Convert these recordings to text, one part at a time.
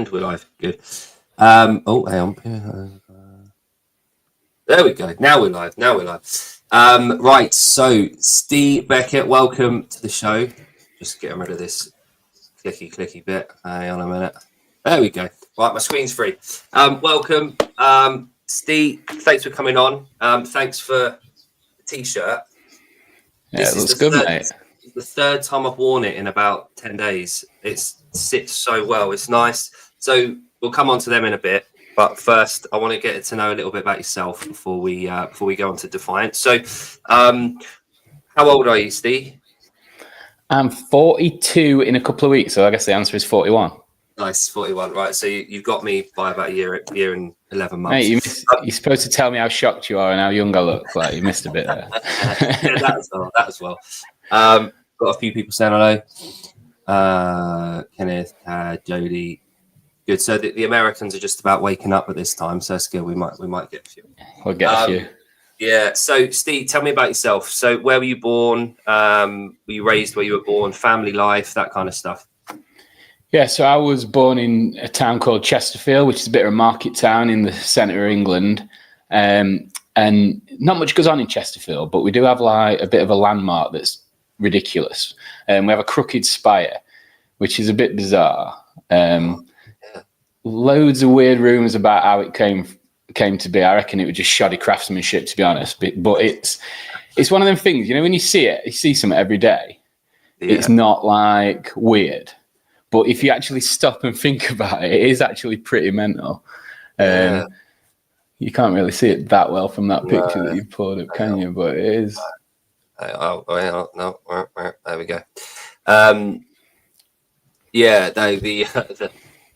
And we're live. Good. Oh, hang on. There we go. Now we're live. Right. So, Ste Beckett, welcome to the show. Just getting rid of this clicky bit. Hang on a minute. There we go. Right, my screen's free. Welcome, Ste. Thanks for coming on. Thanks for the t-shirt. Yeah, it looks good, mate. The third time I've worn it in about 10 days. It sits so well. It's nice. So we'll come on to them in a bit. But first, I want to get to know a little bit about yourself before we go on to Defiant. So, how old are you, Ste? I'm 42 in a couple of weeks, so I guess the answer is 41. Nice, 41. Right, so you've got me by about a year and 11 months. Mate, you're supposed to tell me how shocked you are and how young I look. Like, you missed a bit there. Yeah, that as well. Got a few people saying hello. Kenneth, Jody. Good. So the Americans are just about waking up at this time, so it's good. We might get a few. We'll get a few. Yeah. So, Ste, tell me about yourself. So, where were you born? Were you raised where you were born? Family life, that kind of stuff. Yeah. So I was born in a town called Chesterfield, which is a bit of a market town in the centre of England, and not much goes on in Chesterfield, but we do have like a bit of a landmark that's ridiculous. We have a crooked spire, which is a bit bizarre. Loads of weird rumours about how it came to be. I reckon it was just shoddy craftsmanship, to be honest. But it's one of them things, you know, when you see something every day, It's not like weird. But if you actually stop and think about it, it is actually pretty mental. You can't really see it that well from that picture that you've pulled up, can you? But it is. No, there we go.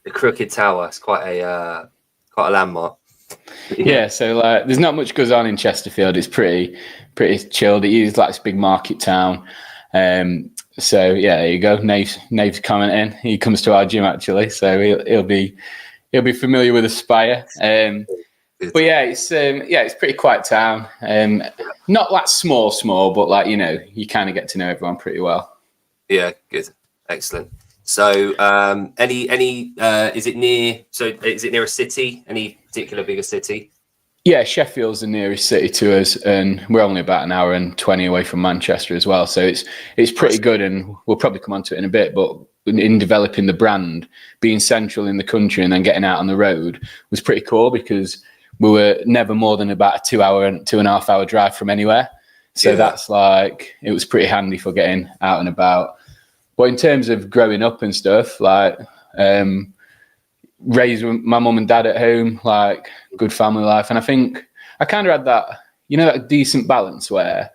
The crooked tower is quite a landmark. Yeah, so like, there's not much goes on in Chesterfield. It's pretty chilled. It is like this big market town. So yeah, there you go. Nave's commenting. He comes to our gym actually, so he'll be familiar with the spire. But yeah, it's pretty quiet town. Not like small, but like, you know, you kind of get to know everyone pretty well. Yeah, good, excellent. So, is it near a city? Any particular bigger city? Yeah, Sheffield's the nearest city to us, and we're only about an hour and 20 away from Manchester as well. So it's pretty good, and we'll probably come on to it in a bit. But in developing the brand, being central in the country and then getting out on the road was pretty cool because we were never more than about a 2.5 hour drive from anywhere. So that's like, it was pretty handy for getting out and about. But in terms of growing up and stuff, like raised with my mum and dad at home, like good family life. And I think I kind of had that, you know, that decent balance where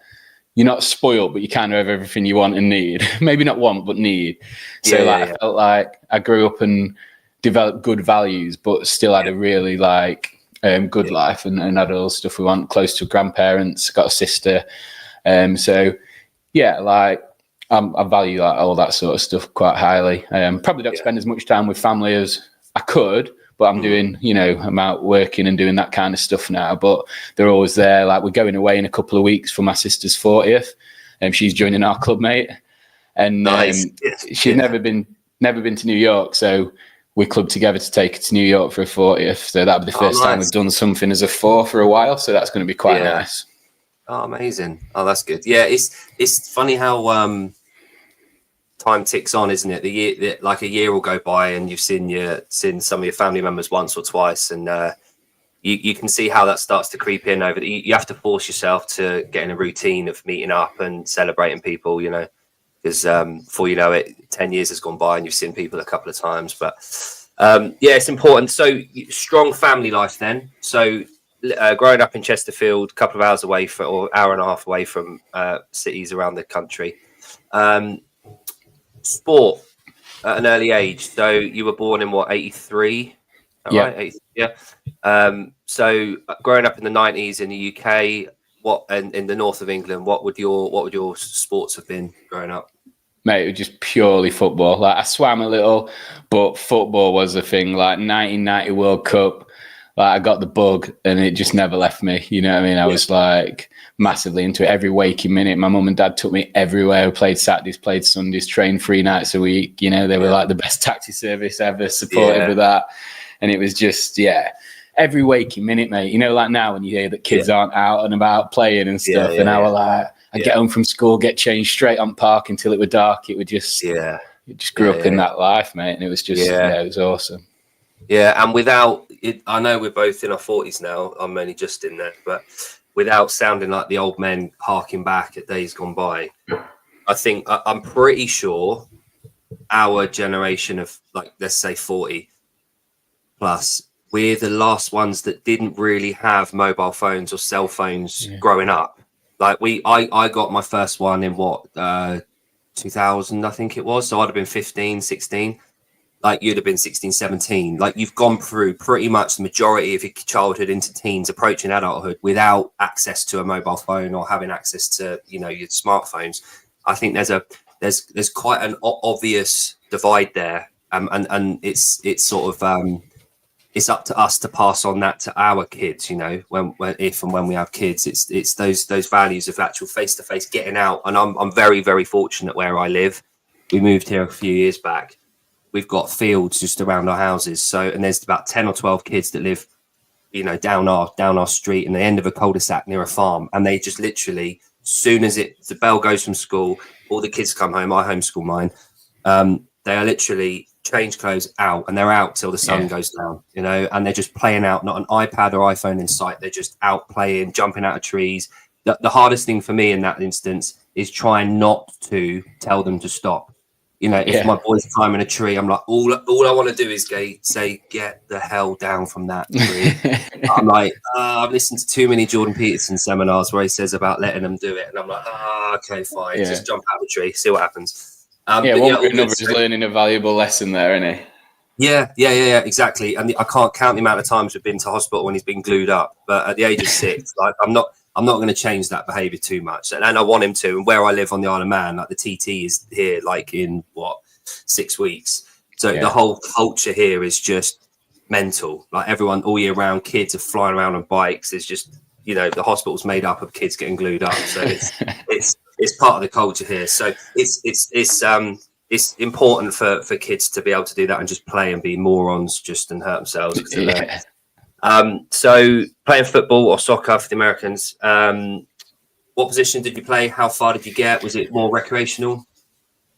you're not spoiled, but you kind of have everything you want and need. Maybe not want, but need. So I felt like I grew up and developed good values, but still had a really like good life and had all the stuff we want, close to grandparents, got a sister. So yeah, like, I value like all that sort of stuff quite highly. Probably don't spend as much time with family as I could, but I'm doing, you know, I'm out working and doing that kind of stuff now. But they're always there. Like, we're going away in a couple of weeks for my sister's 40th, and she's joining our club, mate. And she's never been to New York, so we clubbed together to take her to New York for her 40th. So that'll be the first time we've done something as a four for a while. So that's going to be quite nice. Oh, amazing. Oh, that's good. Yeah, it's funny how time ticks on, isn't it? Like a year will go by and you've seen some of your family members once or twice, and you can see how that starts to creep in over you have to force yourself to get in a routine of meeting up and celebrating people, you know, because before you know it, 10 years has gone by and you've seen people a couple of times. But it's important. So strong family life then. So growing up in Chesterfield, a couple of hours away or hour and a half away from cities around the country. Sport at an early age. So you were born in what, 83? Right? So growing up in the 90s in the UK, and in the north of England, what would your sports have been growing up? Mate, it was just purely football. Like, I swam a little, but football was the thing. Like 1990 World Cup, Like I got the bug and it just never left me. You know what I mean? I was like massively into it. Every waking minute, my mum and dad took me everywhere. We played Saturdays, played Sundays, trained 3 nights a week. You know, they were like the best taxi service ever, supported with that. And it was just, every waking minute, mate. You know, like now when you hear that kids aren't out and about playing and stuff, and I was like, I'd get home from school, get changed straight on park until it was dark. It would just, it just grew up in that life, mate. And it was just, it was awesome. Yeah, and without it, I know we're both in our 40s now. I'm only just in there, but without sounding like the old men harking back at days gone by, I think I'm pretty sure our generation of, like, let's say 40 plus, we're the last ones that didn't really have mobile phones or cell phones growing up. Like I got my first one in 2000, I think it was. So I'd have been 15, 16. Like you'd have been 16, 17. Like you've gone through pretty much the majority of your childhood into teens, approaching adulthood without access to a mobile phone or having access to, you know, your smartphones. I think there's quite an obvious divide there. And it's sort of, it's up to us to pass on that to our kids, you know, if and when we have kids. It's those values of actual face-to-face getting out. And I'm very, very fortunate where I live. We moved here a few years back. We've got fields just around our houses. So, and there's about 10 or 12 kids that live, you know, down our street in the end of a cul-de-sac near a farm. And they just literally, soon as the bell goes from school, all the kids come home. I homeschool mine. They are literally change clothes out, and they're out till the sun goes down, you know, and they're just playing out, not an iPad or iPhone in sight. They're just out playing, jumping out of trees. The hardest thing for me in that instance is trying not to tell them to stop. You know, if my boy's climbing a tree, I'm like, all I want to do is say, get the hell down from that tree. I'm like, I've listened to too many Jordan Peterson seminars where he says about letting them do it. And I'm like, okay, fine. Just jump out of the tree, see what happens. Another is learning a valuable lesson there, isn't he? Yeah, exactly. And I can't count the amount of times we've been to hospital when he's been glued up. But at the age of 6, like I'm not going to change that behaviour too much, and I want him to. And where I live on the Isle of Man, like the TT is here, like in 6 weeks. So the whole culture here is just mental. Like everyone all year round, kids are flying around on bikes. There's just, you know, the hospital's made up of kids getting glued up. So it's part of the culture here. So it's important for kids to be able to do that and just play and be morons just and hurt themselves. So playing football or soccer for the Americans, what position did you play? How far did you get? Was it more recreational?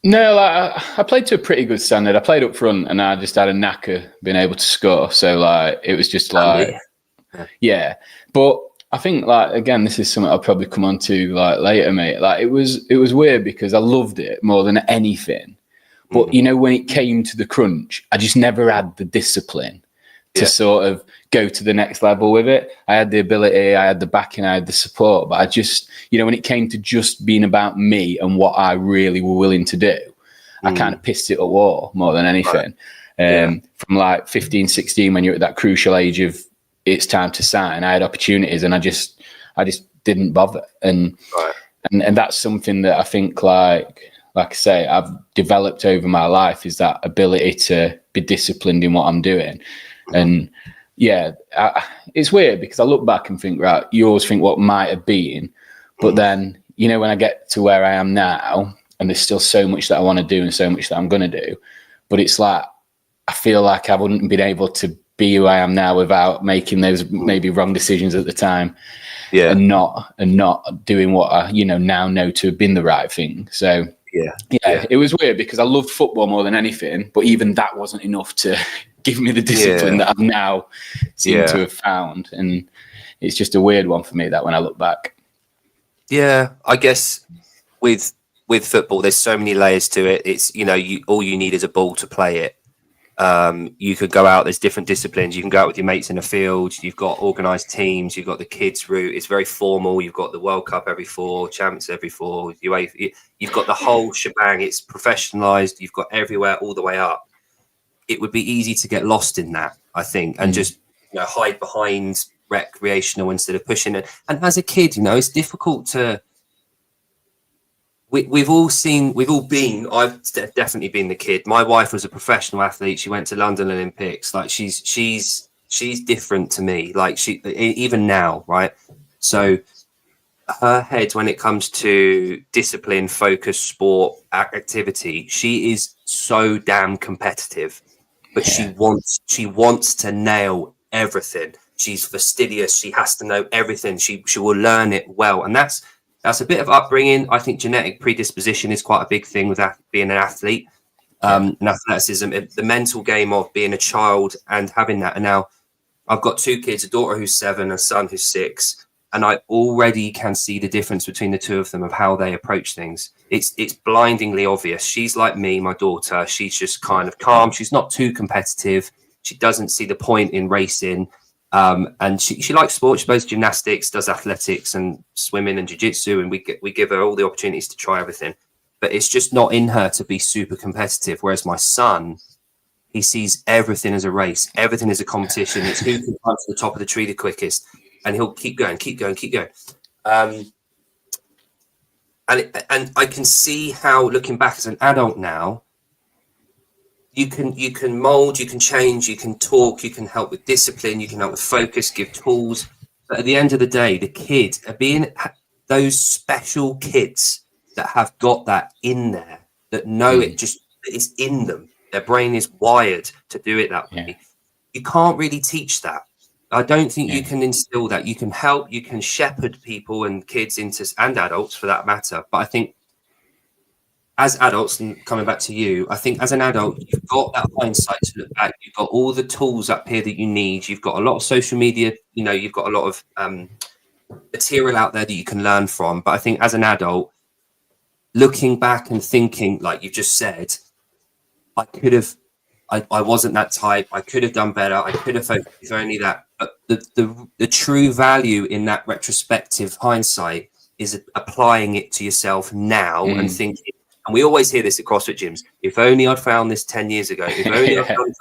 No, like, I played to a pretty good standard. I played up front and I just had a knack of being able to score. So like it was just like, But I think, like, again, this is something I'll probably come on to like later, mate. Like it was weird because I loved it more than anything. But you know, when it came to the crunch, I just never had the discipline to sort of go to the next level with it. I had the ability, I had the backing, I had the support, but I just, you know, when it came to just being about me and what I really were willing to do, I kind of pissed it at wall more than anything. From like 15, 16, when you're at that crucial age of it's time to sign, I had opportunities and I just didn't bother. And that's something that I think, like I say, I've developed over my life, is that ability to be disciplined in what I'm doing. And it's weird because I look back and think, right, you always think what might have been, but then, you know, when I get to where I am now, and there's still so much that I want to do and so much that I'm going to do, but it's like, I feel like I wouldn't have been able to be who I am now without making those maybe wrong decisions at the time, and not doing what I, you know, now know to have been the right thing. So it was weird because I loved football more than anything, but even that wasn't enough to give me the discipline that I've now seemed to have found. And it's just a weird one for me, that when I look back. Yeah, I guess with football, there's so many layers to it. It's, you know, all you need is a ball to play it. You could go out, there's different disciplines. You can go out with your mates in a field. You've got organised teams. You've got the kids route. It's very formal. You've got the World Cup every 4, Champions every 4. You've got the whole shebang. It's professionalised. You've got everywhere all the way up. It would be easy to get lost in that, I think, and just, you know, hide behind recreational instead of pushing it. And as a kid, you know, it's difficult to. We've all been. I've definitely been the kid. My wife was a professional athlete. She went to London Olympics. Like she's she's different to me. Like she, even now, right? So her head, when it comes to discipline, focus, sport, activity, she is so damn competitive, but she wants to nail everything. She's fastidious. She has to know everything. She will learn it well. And that's a bit of upbringing. I think genetic predisposition is quite a big thing with being an athlete. And athleticism, the mental game of being a child and having that. And now I've got 2 kids, a daughter who's 7, a son who's 6. And I already can see the difference between the 2 of them of how they approach things. It's blindingly obvious. She's like me, my daughter. She's just kind of calm. She's not too competitive. She doesn't see the point in racing. And she likes sports. She plays gymnastics, does athletics and swimming and jiu-jitsu. And we give her all the opportunities to try everything. But it's just not in her to be super competitive. Whereas my son, he sees everything as a race. Everything is a competition. It's who can climb to the top of the tree the quickest. And he'll keep going. And I can see how, looking back as an adult now, you can mold, you can change, you can talk, you can help with discipline, you can help with focus, give tools. But at the end of the day, the kids are being those special kids that have got that in there, that know it just is in them. Their brain is wired to do it that way. You can't really teach that. I don't think you can instill that. You can help, you can shepherd people and kids and adults for that matter. But I think as adults, and coming back to you, I think as an adult, you've got that hindsight to look back. You've got all the tools up here that you need. You've got a lot of social media, you've got a lot of material out there that you can learn from. But I think as an adult, looking back and thinking, like you just said, I wasn't that type. I could have done better. I could have focused if only that. But the true value in that retrospective hindsight is applying it to yourself now and thinking. And we always hear this at CrossFit gyms. If only I'd found this 10 years ago. If only I'd found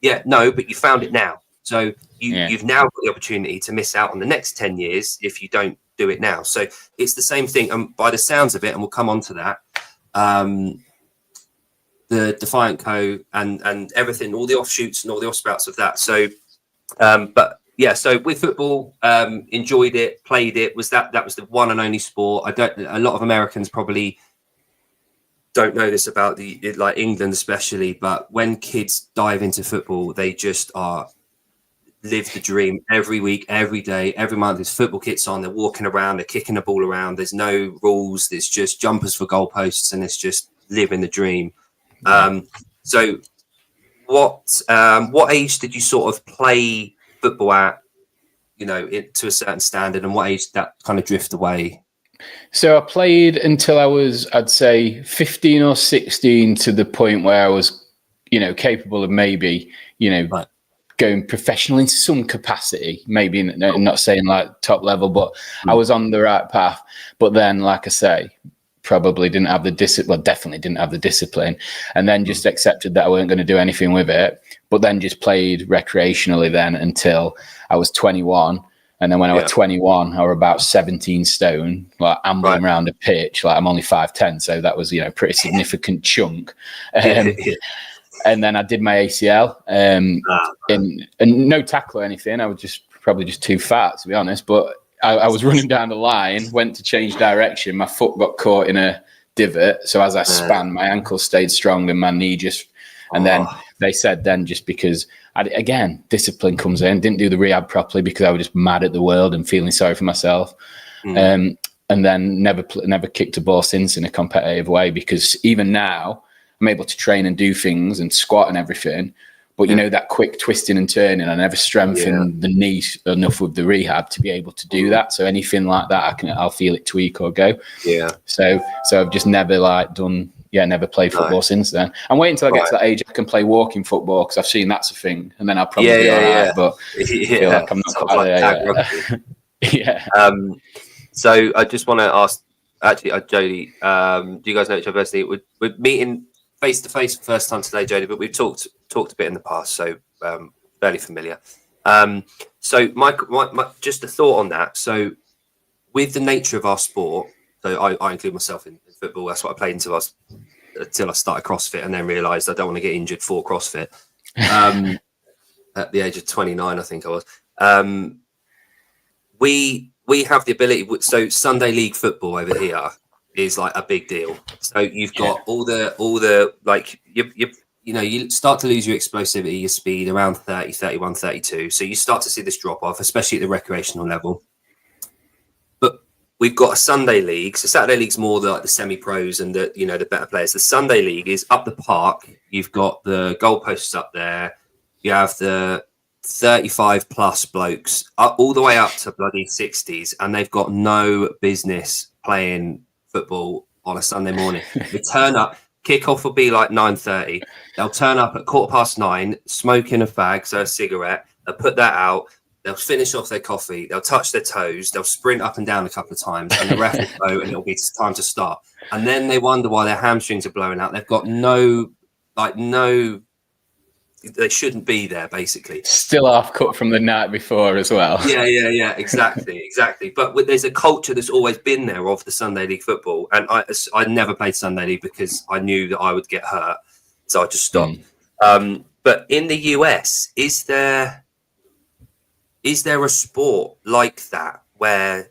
it. No, but you found it now. So you've now got the opportunity to miss out on the next 10 years if you don't do it now. So it's the same thing. And by the sounds of it, and we'll come on to that. The Defiant Co and everything, all the offshoots and all the offsprouts of that. So, so with football, enjoyed it, played it. That was the one and only sport. A lot of Americans probably don't know this about like England especially, but when kids dive into football, they just live the dream every week, every day, every month. There's football kits on, they're walking around, they're kicking the ball around. There's no rules. There's just jumpers for goalposts, and it's just living the dream. So what age did you sort of play football at, to a certain standard, and what age did that kind of drift away? So I played until I was, I'd say 15 or 16, to the point where I was, capable of maybe, going professional in some capacity, maybe not saying like top level, but I was on the right path. But then, like I say, probably didn't have the definitely didn't have the discipline, and then just accepted that I wasn't going to do anything with it, but then just played recreationally then until I was 21. And then when I was 21, I was about 17 stone, like ambling around a pitch. Like I'm only 5'10", so that was, pretty significant chunk. And then I did my ACL, and no tackle or anything. I was probably just too fat, to be honest. But I was running down the line, went to change direction. My foot got caught in a divot. So as I span, my ankle stayed strong and my knee and then they said just because, discipline comes in. Didn't do the rehab properly because I was just mad at the world and feeling sorry for myself. And then never kicked a ball since in a competitive way, because even now I'm able to train and do things and squat and everything. But, that quick twisting and turning, I never strengthened the knee enough with the rehab to be able to do that. So anything like that, I'll feel it tweak or go. Yeah. So I've just never never played football since then. I'm waiting until I get to that age I can play walking football, because I've seen that's a thing, and then I'll probably be all right. But I feel like I'm not quite there yet. So I just want to ask, actually, Jodie, do you guys know each other personally? We're meeting face to face for the first time today, Jodie, but we've talked a bit in the past, so fairly familiar. So my just a thought on that. So with the nature of our sport, so I include myself in football. That's what I played until I started CrossFit, and then realised I don't want to get injured for CrossFit. at the age of 29, I think I was. We have the ability. So Sunday league football over here is like a big deal. So you've got all the like you start to lose your explosivity, your speed around 30, 31, 32. So you start to see this drop off, especially at the recreational level. But we've got a Sunday league. So Saturday league's more like the semi-pros and the better players. The Sunday league is up the park. You've got the goalposts up there. You have the 35 plus blokes all the way up to bloody 60s, and they've got no business playing football on a Sunday morning. They turn up, kickoff will be like 9:30. They'll turn up at 9:15, smoking a fag, so a cigarette. They'll put that out. They'll finish off their coffee. They'll touch their toes. They'll sprint up and down a couple of times, and the ref will go, and it'll be time to start. And then they wonder why their hamstrings are blowing out. They've got no. They shouldn't be there, basically. Still half cut from the night before as well. Yeah, exactly. But there's a culture that's always been there of the Sunday league football, and I never played Sunday league because I knew that I would get hurt, so I just stopped. But in the US, is there a sport like that where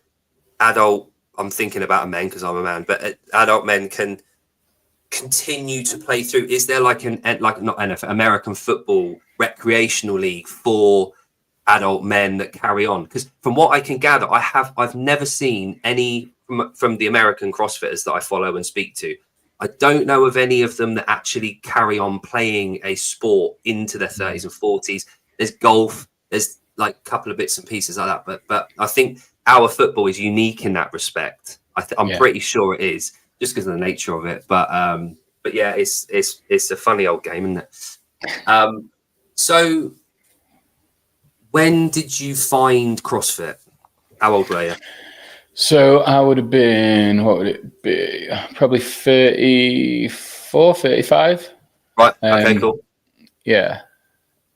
I'm thinking about men because I'm a man, but adult men can continue to play through? Is there like not NFL, American football recreational league for adult men that carry on? Because from what I can gather, I've never seen any from the American CrossFitters that I follow and speak to. I don't know of any of them that actually carry on playing a sport into their 30s and 40s. There's golf, there's like a couple of bits and pieces like that, but I think our football is unique in that respect. I'm pretty sure it is, just because of the nature of it. But yeah, it's a funny old game, isn't it? So when did you find CrossFit? How old were you? So I would have been, what would it be? Probably 34, 35. Right. Okay, cool. Yeah.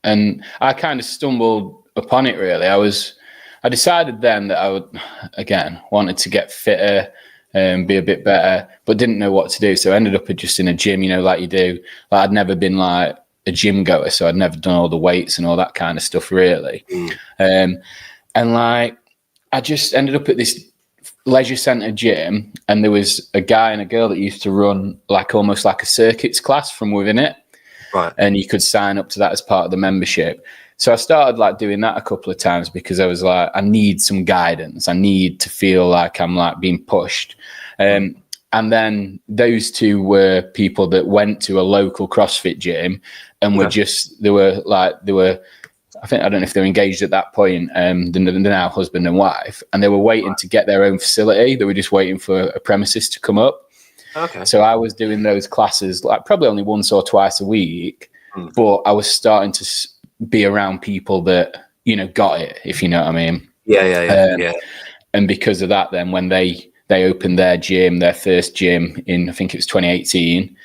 And I kind of stumbled upon it, really. I decided then that I would, again, wanted to get fitter, be a bit better, but didn't know what to do. So I ended up just in a gym, like you do. Like I'd never been like a gym goer, so I'd never done all the weights and all that kind of stuff, really. And like I just ended up at this leisure centre gym, and there was a guy and a girl that used to run like almost like a circuits class from within it. Right. And you could sign up to that as part of the membership. So I started like doing that a couple of times because I was like, I need some guidance. I need to feel like I'm like being pushed. And then those two were people that went to a local CrossFit gym and were I don't know if they were engaged at that point. They're now husband and wife, and they were waiting to get their own facility. They were just waiting for a premises to come up. Okay. So I was doing those classes like probably only once or twice a week, but I was starting to be around people that, got it, if you know what I mean. Yeah. And because of that, then when they opened their gym, their first gym in, I think it was 2018,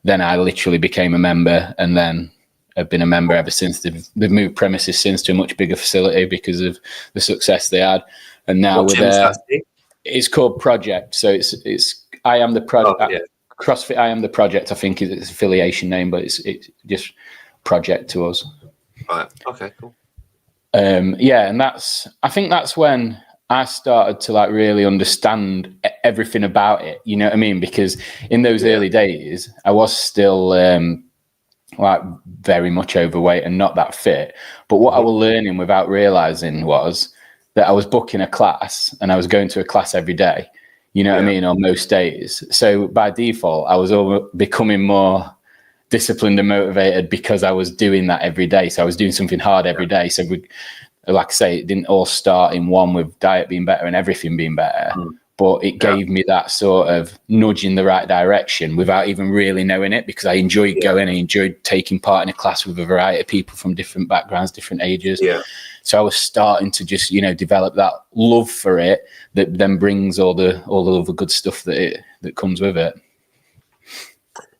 then I literally became a member, and then I've been a member ever since. They've moved premises since to a much bigger facility because of the success they had. And now it's called Project. So it's I am the project. CrossFit I am the project, I think, is its affiliation name, but it's just Project to us. Right. Okay, cool. And I think that's when I started to like really understand everything about it. You know what I mean? Because in those early days, I was still like very much overweight and not that fit. But what I was learning without realizing was that I was booking a class and I was going to a class every day. You know what I mean? On most days. So by default, I was becoming more disciplined and motivated because I was doing that every day. So I was doing something hard every day. So like I say, it didn't all start in one with diet being better and everything being better, but it gave me that sort of nudge in the right direction without even really knowing it, because I enjoyed going. I enjoyed taking part in a class with a variety of people from different backgrounds, different ages. Yeah. So I was starting to just, develop that love for it that then brings all the other good stuff that comes with it.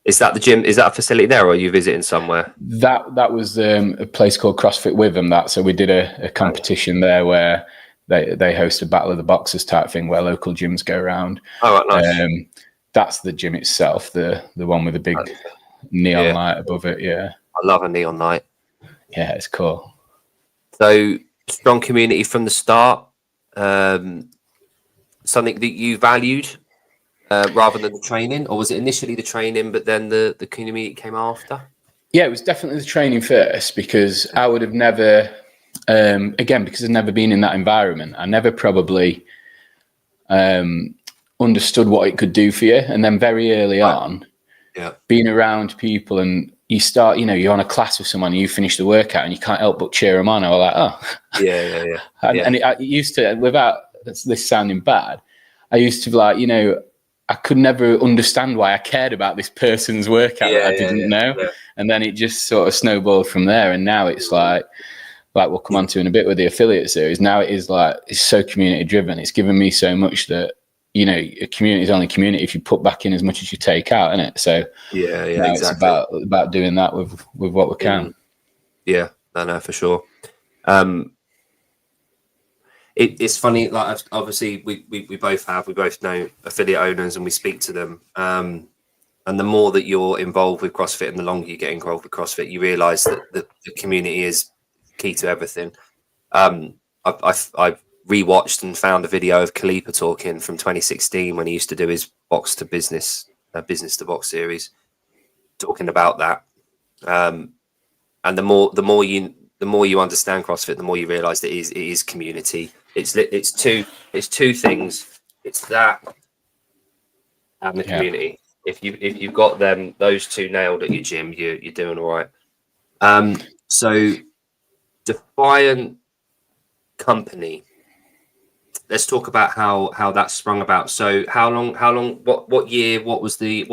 Is that the gym? Is that a facility there, or are you visiting somewhere? That was a place called CrossFit Witham. So we did a competition there where they host a Battle of the Boxers type thing where local gyms go around. Oh, right, nice. That's the gym itself, the one with the big neon light above it. Yeah, I love a neon light. Yeah, it's cool. So strong community from the start. Something that you valued rather than the training, or was it initially the training, but then the community came after? Yeah, it was definitely the training first, because I would have never, again, because I've never been in that environment, I never probably understood what it could do for you. And then very early on, being around people, and you start, you're on a class with someone, and you finish the workout and you can't help but cheer them on. I was like, oh. Yeah. And it used to, without this sounding bad, I used to be like, I could never understand why I cared about this person's workout that I didn't know. Yeah. And then it just sort of snowballed from there. And now it's like we'll come on to in a bit with the affiliate series. Now it is like, it's so community driven. It's given me so much that, a community is only community if you put back in as much as you take out, isn't it? So exactly. It's about doing that with what we can. Yeah, no, for sure. It's funny, like obviously we both know affiliate owners, and we speak to them. And the more that you're involved with CrossFit and the longer you get involved with CrossFit, you realise that the community is key to everything. I've rewatched and found a video of Khalipa talking from 2016 when he used to do his box to business to box series, talking about that. And the more you understand CrossFit, the more you realise that it is community. It's two things. It's that and the community. If you've got those two nailed at your gym, you're doing all right. So Defiant Company. Let's talk about how that sprung about. So how long? What year? What was the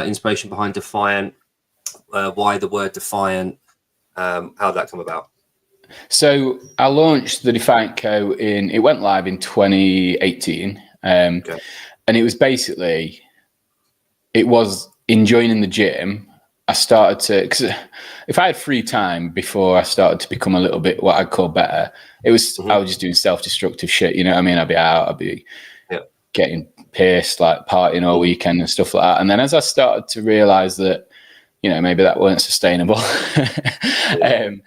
inspiration behind Defiant? Why the word Defiant? How did that come about? So I launched the Defiant Co. It went live in 2018. And it was basically, it was in joining the gym, I started to, because if I had free time before I started to become a little bit what I'd call better, it was, I was just doing self-destructive shit, you know what I mean? I'd be out, I'd be getting pissed, like partying all weekend and stuff like that. And then as I started to realize that, maybe that weren't sustainable, I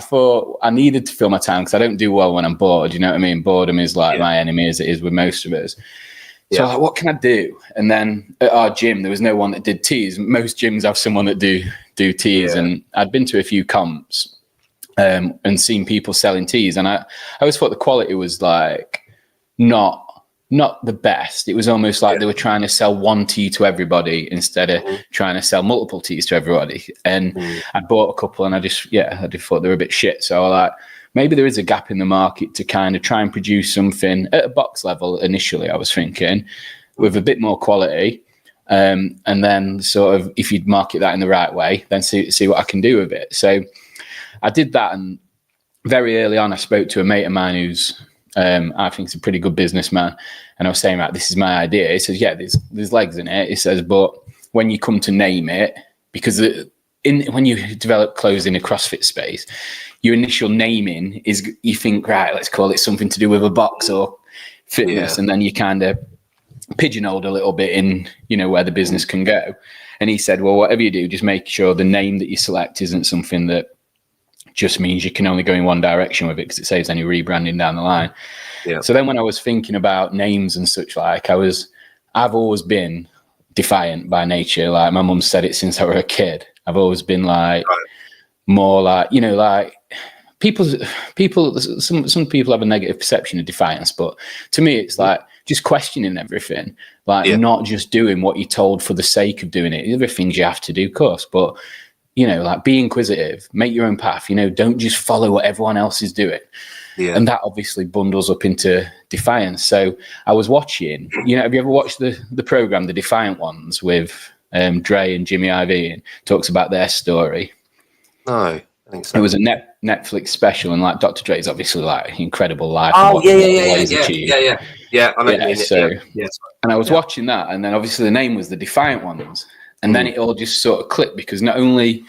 thought I needed to fill my time, because I don't do well when I'm bored. You know what I mean? Boredom is like my enemy, as it is with most of us. So I was like, what can I do? And then at our gym, there was no one that did teas. Most gyms have someone that do teas. And I'd been to a few comps and seen people selling teas. And I always thought the quality was like not the best. It was almost like they were trying to sell one tea to everybody instead of trying to sell multiple teas to everybody. And I bought a couple, and I just thought they were a bit shit. So I was like, maybe there is a gap in the market to kind of try and produce something at a box level initially, I was thinking, with a bit more quality. And then sort of, if you'd market that in the right way, then see what I can do with it. So I did that. And very early on, I spoke to a mate of mine who's, I think he's a pretty good businessman. And I was saying, this is my idea. He says, there's legs in it. He says, but when you come to name it, because when you develop clothes in a CrossFit space, your initial naming is, you think, right, let's call it something to do with a box or fitness. And then you kind of pigeonholed a little bit in, where the business can go. And he said, well, whatever you do, just make sure the name that you select isn't something that just means you can only go in one direction with it, because it saves any rebranding down the line. So then when I was thinking about names and such, like I've always been defiant by nature. Like my mum said it since I was a kid. I've always been like, more like, like some people have a negative perception of defiance, but to me it's like just questioning everything, like not just doing what you're told for the sake of doing it. Other things you have to do, of course, but like be inquisitive, make your own path, don't just follow what everyone else is doing. And that obviously bundles up into defiance. So I was watching, have you ever watched the program, the Defiant ones, with Dre and Jimmy Iovine, and talks about their story? No, I think so. It was a Netflix special, and like Dr. Dre's obviously like incredible life. Oh, yeah. I know. And I was watching that, and then obviously the name was the Defiant ones. And then it all just sort of clicked, because not only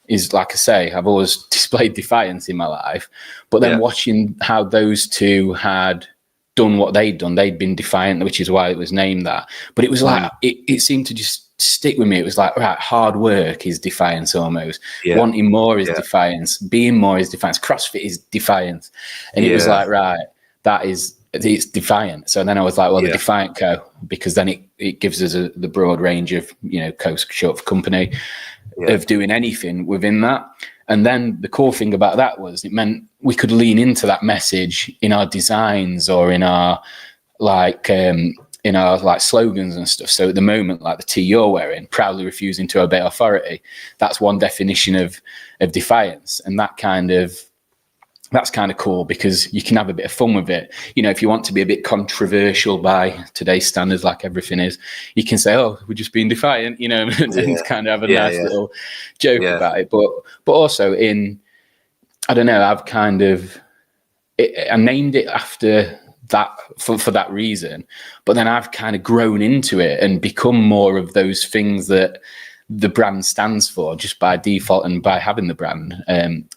is, like I say, I've always displayed defiance in my life, but then watching how those two had done what they'd done, they'd been defiant, which is why it was named that. But it was like, it seemed to just stick with me. It was like, right, hard work is defiance almost. Yeah. Wanting more is defiance. Being more is defiance. CrossFit is defiance. And it was like, right, it's defiant. So then I was like, well, the Defiant Co, because then it gives us the broad range of, Co short for company, of doing anything within that. And then the cool thing about that was it meant we could lean into that message in our designs or in our slogans and stuff. So at the moment, like the tee you're wearing, proudly refusing to obey authority, that's one definition of defiance. And that's kind of cool because you can have a bit of fun with it. If you want to be a bit controversial by today's standards, like everything is, you can say, oh, we're just being defiant, and kind of have a nice little joke about it. But also I don't know, I named it after that for that reason, but then I've kind of grown into it and become more of those things that the brand stands for just by default and by having the brand.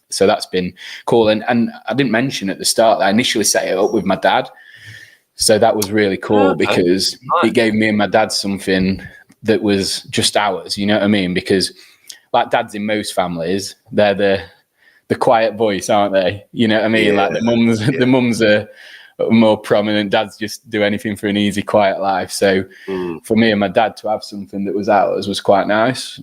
So that's been cool. And I didn't mention at the start that I initially set it up with my dad. So that was really cool because it gave me and my dad something that was just ours, you know what I mean? Because like dads in most families, they're the quiet voice, aren't they? You know what I mean? Like the mums are more prominent. Dads just do anything for an easy, quiet life. So for me and my dad to have something that was ours was quite nice.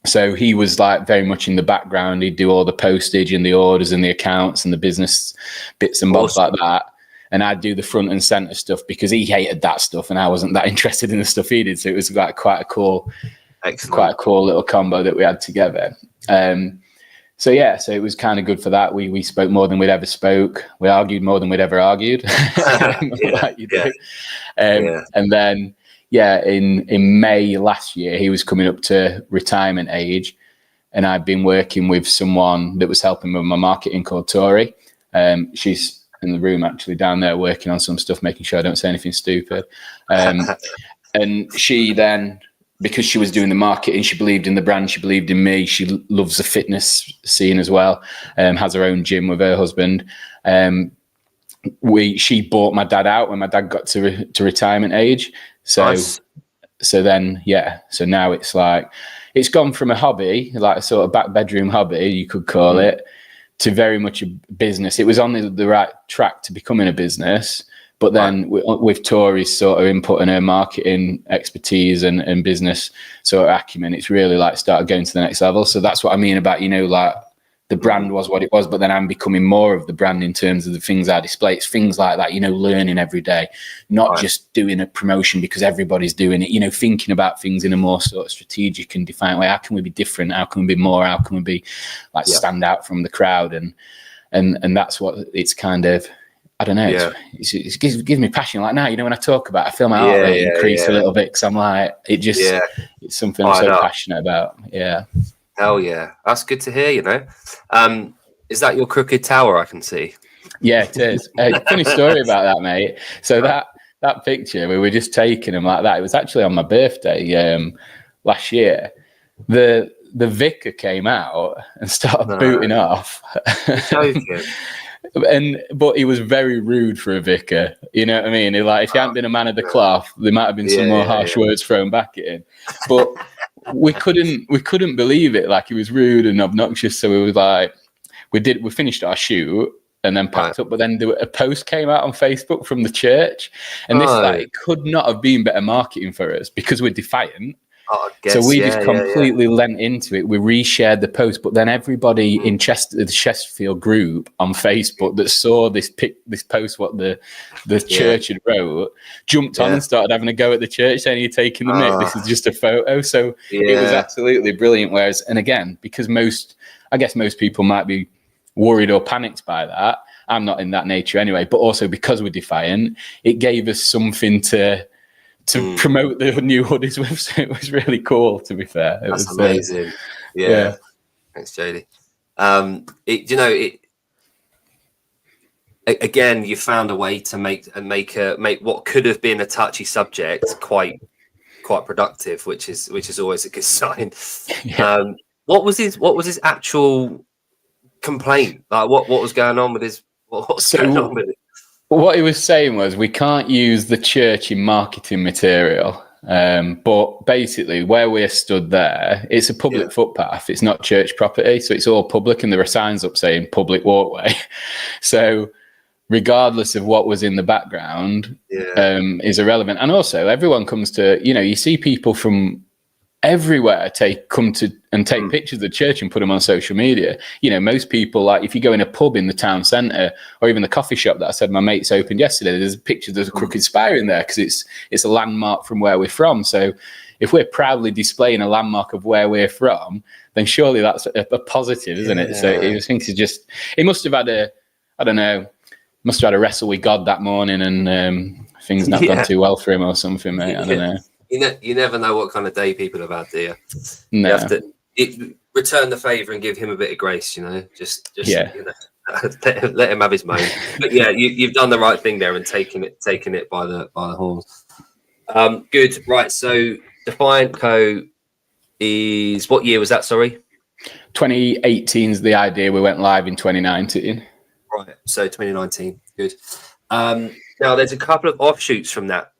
So he was like very much in the background. He'd do all the postage and the orders and the accounts and the business bits and bobs like that. And I'd do the front and center stuff because he hated that stuff and I wasn't that interested in the stuff he did. So it was like quite a cool little combo that we had together. So it was kind of good for that. We spoke more than we'd ever spoke. We argued more than we'd ever argued. Like you do. And then, in May last year, he was coming up to retirement age, and I'd been working with someone that was helping with my marketing called Tori. She's in the room actually down there working on some stuff, making sure I don't say anything stupid. And she then, because she was doing the marketing, she believed in the brand, she believed in me. She loves the fitness scene as well, has her own gym with her husband. She bought my dad out when my dad got to retirement age. So now it's like, it's gone from a hobby, like a sort of back bedroom hobby, you could call it, to very much a business. It was on the right track to becoming a business. But then with Tori's sort of input and her marketing expertise and business sort of acumen, it's really like started going to the next level. So that's what I mean about, like the brand was what it was, but then I'm becoming more of the brand in terms of the things I display. It's things like that, learning every day, not just doing a promotion because everybody's doing it, thinking about things in a more sort of strategic and defiant way. How can we be different? How can we be more? How can we be like stand out from the crowd? And that's what it's kind of, I don't know. It gives me passion. Like now, when I talk about it, I feel my heart rate increase a little bit because I'm like, it's something I'm so passionate about. Yeah. Hell yeah. That's good to hear, Is that your crooked tower I can see? Yeah, it is. Funny story about that, mate. So that picture, we were just taking them like that. It was actually on my birthday last year. The vicar came out and started booting off. But he was very rude for a vicar. You know what I mean? If he hadn't been a man of the cloth, there might have been some more harsh words thrown back at him. But we couldn't believe it. Like he was rude and obnoxious. So we was like, we finished our shoot and then packed up. But then a post came out on Facebook from the church, and this it could not have been better marketing for us because we're defiant. So we just completely lent into it. We reshared the post, but then everybody in the Chesterfield group on Facebook that saw this post, what the church had wrote, jumped on and started having a go at the church, saying, "You're taking the mick. This is just a photo." So it was absolutely brilliant. Whereas, and again, because most people might be worried or panicked by that. I'm not in that nature anyway. But also because we're defiant, it gave us something to promote the new hoodies with. So it was really cool, to be fair. That's amazing. Thanks, JD. Again, you found a way to make what could have been a touchy subject quite productive, which is always a good sign. What was his actual complaint? Like what was going on with his? Going on with it? What he was saying was, we can't use the church in marketing material. But basically, where we're stood there, it's a public footpath. It's not church property, so it's all public, and there are signs up saying public walkway. So regardless of what was in the background, is irrelevant. And also, everyone comes to, you see people from everywhere come to and take pictures of the church and put them on social media. Most people, like if you go in a pub in the town centre or even the coffee shop that I said my mates opened yesterday, there's a picture, there's a crooked spire in there because it's a landmark from where we're from. So if we're proudly displaying a landmark of where we're from, then surely that's a positive, isn't it? So I think it must have had must have had a wrestle with God that morning, and things not gone too well for him or something, mate. I don't know. You never know what kind of day people have had, do you? No. You have to return the favour and give him a bit of grace, Just let him have his moment. But you've done the right thing there and taking it by the horns. Good, right? So Defiant Co is, what year was that? Sorry, 2018 is the idea. We went live in 2019. Right, so 2019. Good. Now there's a couple of offshoots from that.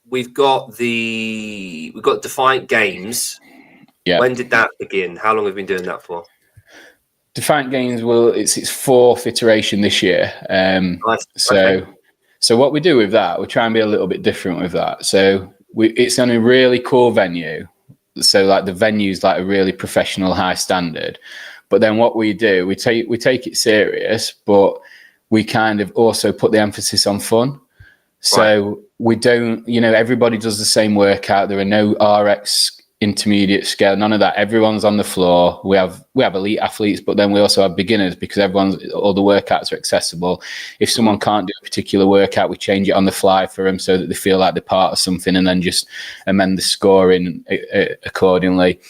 We've got Defiant Games. Yeah. When did that begin? How long have you been doing that for? Defiant Games, it's its fourth iteration this year. Nice. So what we do with that, we try and be a little bit different with that. So it's on a really cool venue. So like the venue's like a really professional, high standard. But then what we do, we take it serious, but we kind of also put the emphasis on fun. So we don't, everybody does the same workout. There are no RX intermediate scale, none of that. Everyone's on the floor. We have elite athletes, but then we also have beginners because all the workouts are accessible. If someone can't do a particular workout, we change it on the fly for them so that they feel like they're part of something, and then just amend the scoring accordingly.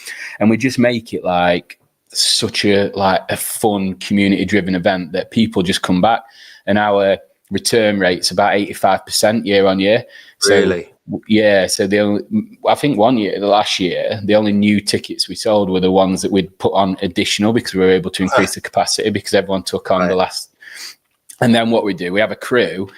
And we just make it like such a fun, community driven event that people just come back. And our return rate's about 85% year on year. So, really? Yeah. So I think last year, the only new tickets we sold were the ones that we'd put on additional because we were able to increase the capacity because everyone took on the last. And then what we do, we have a crew,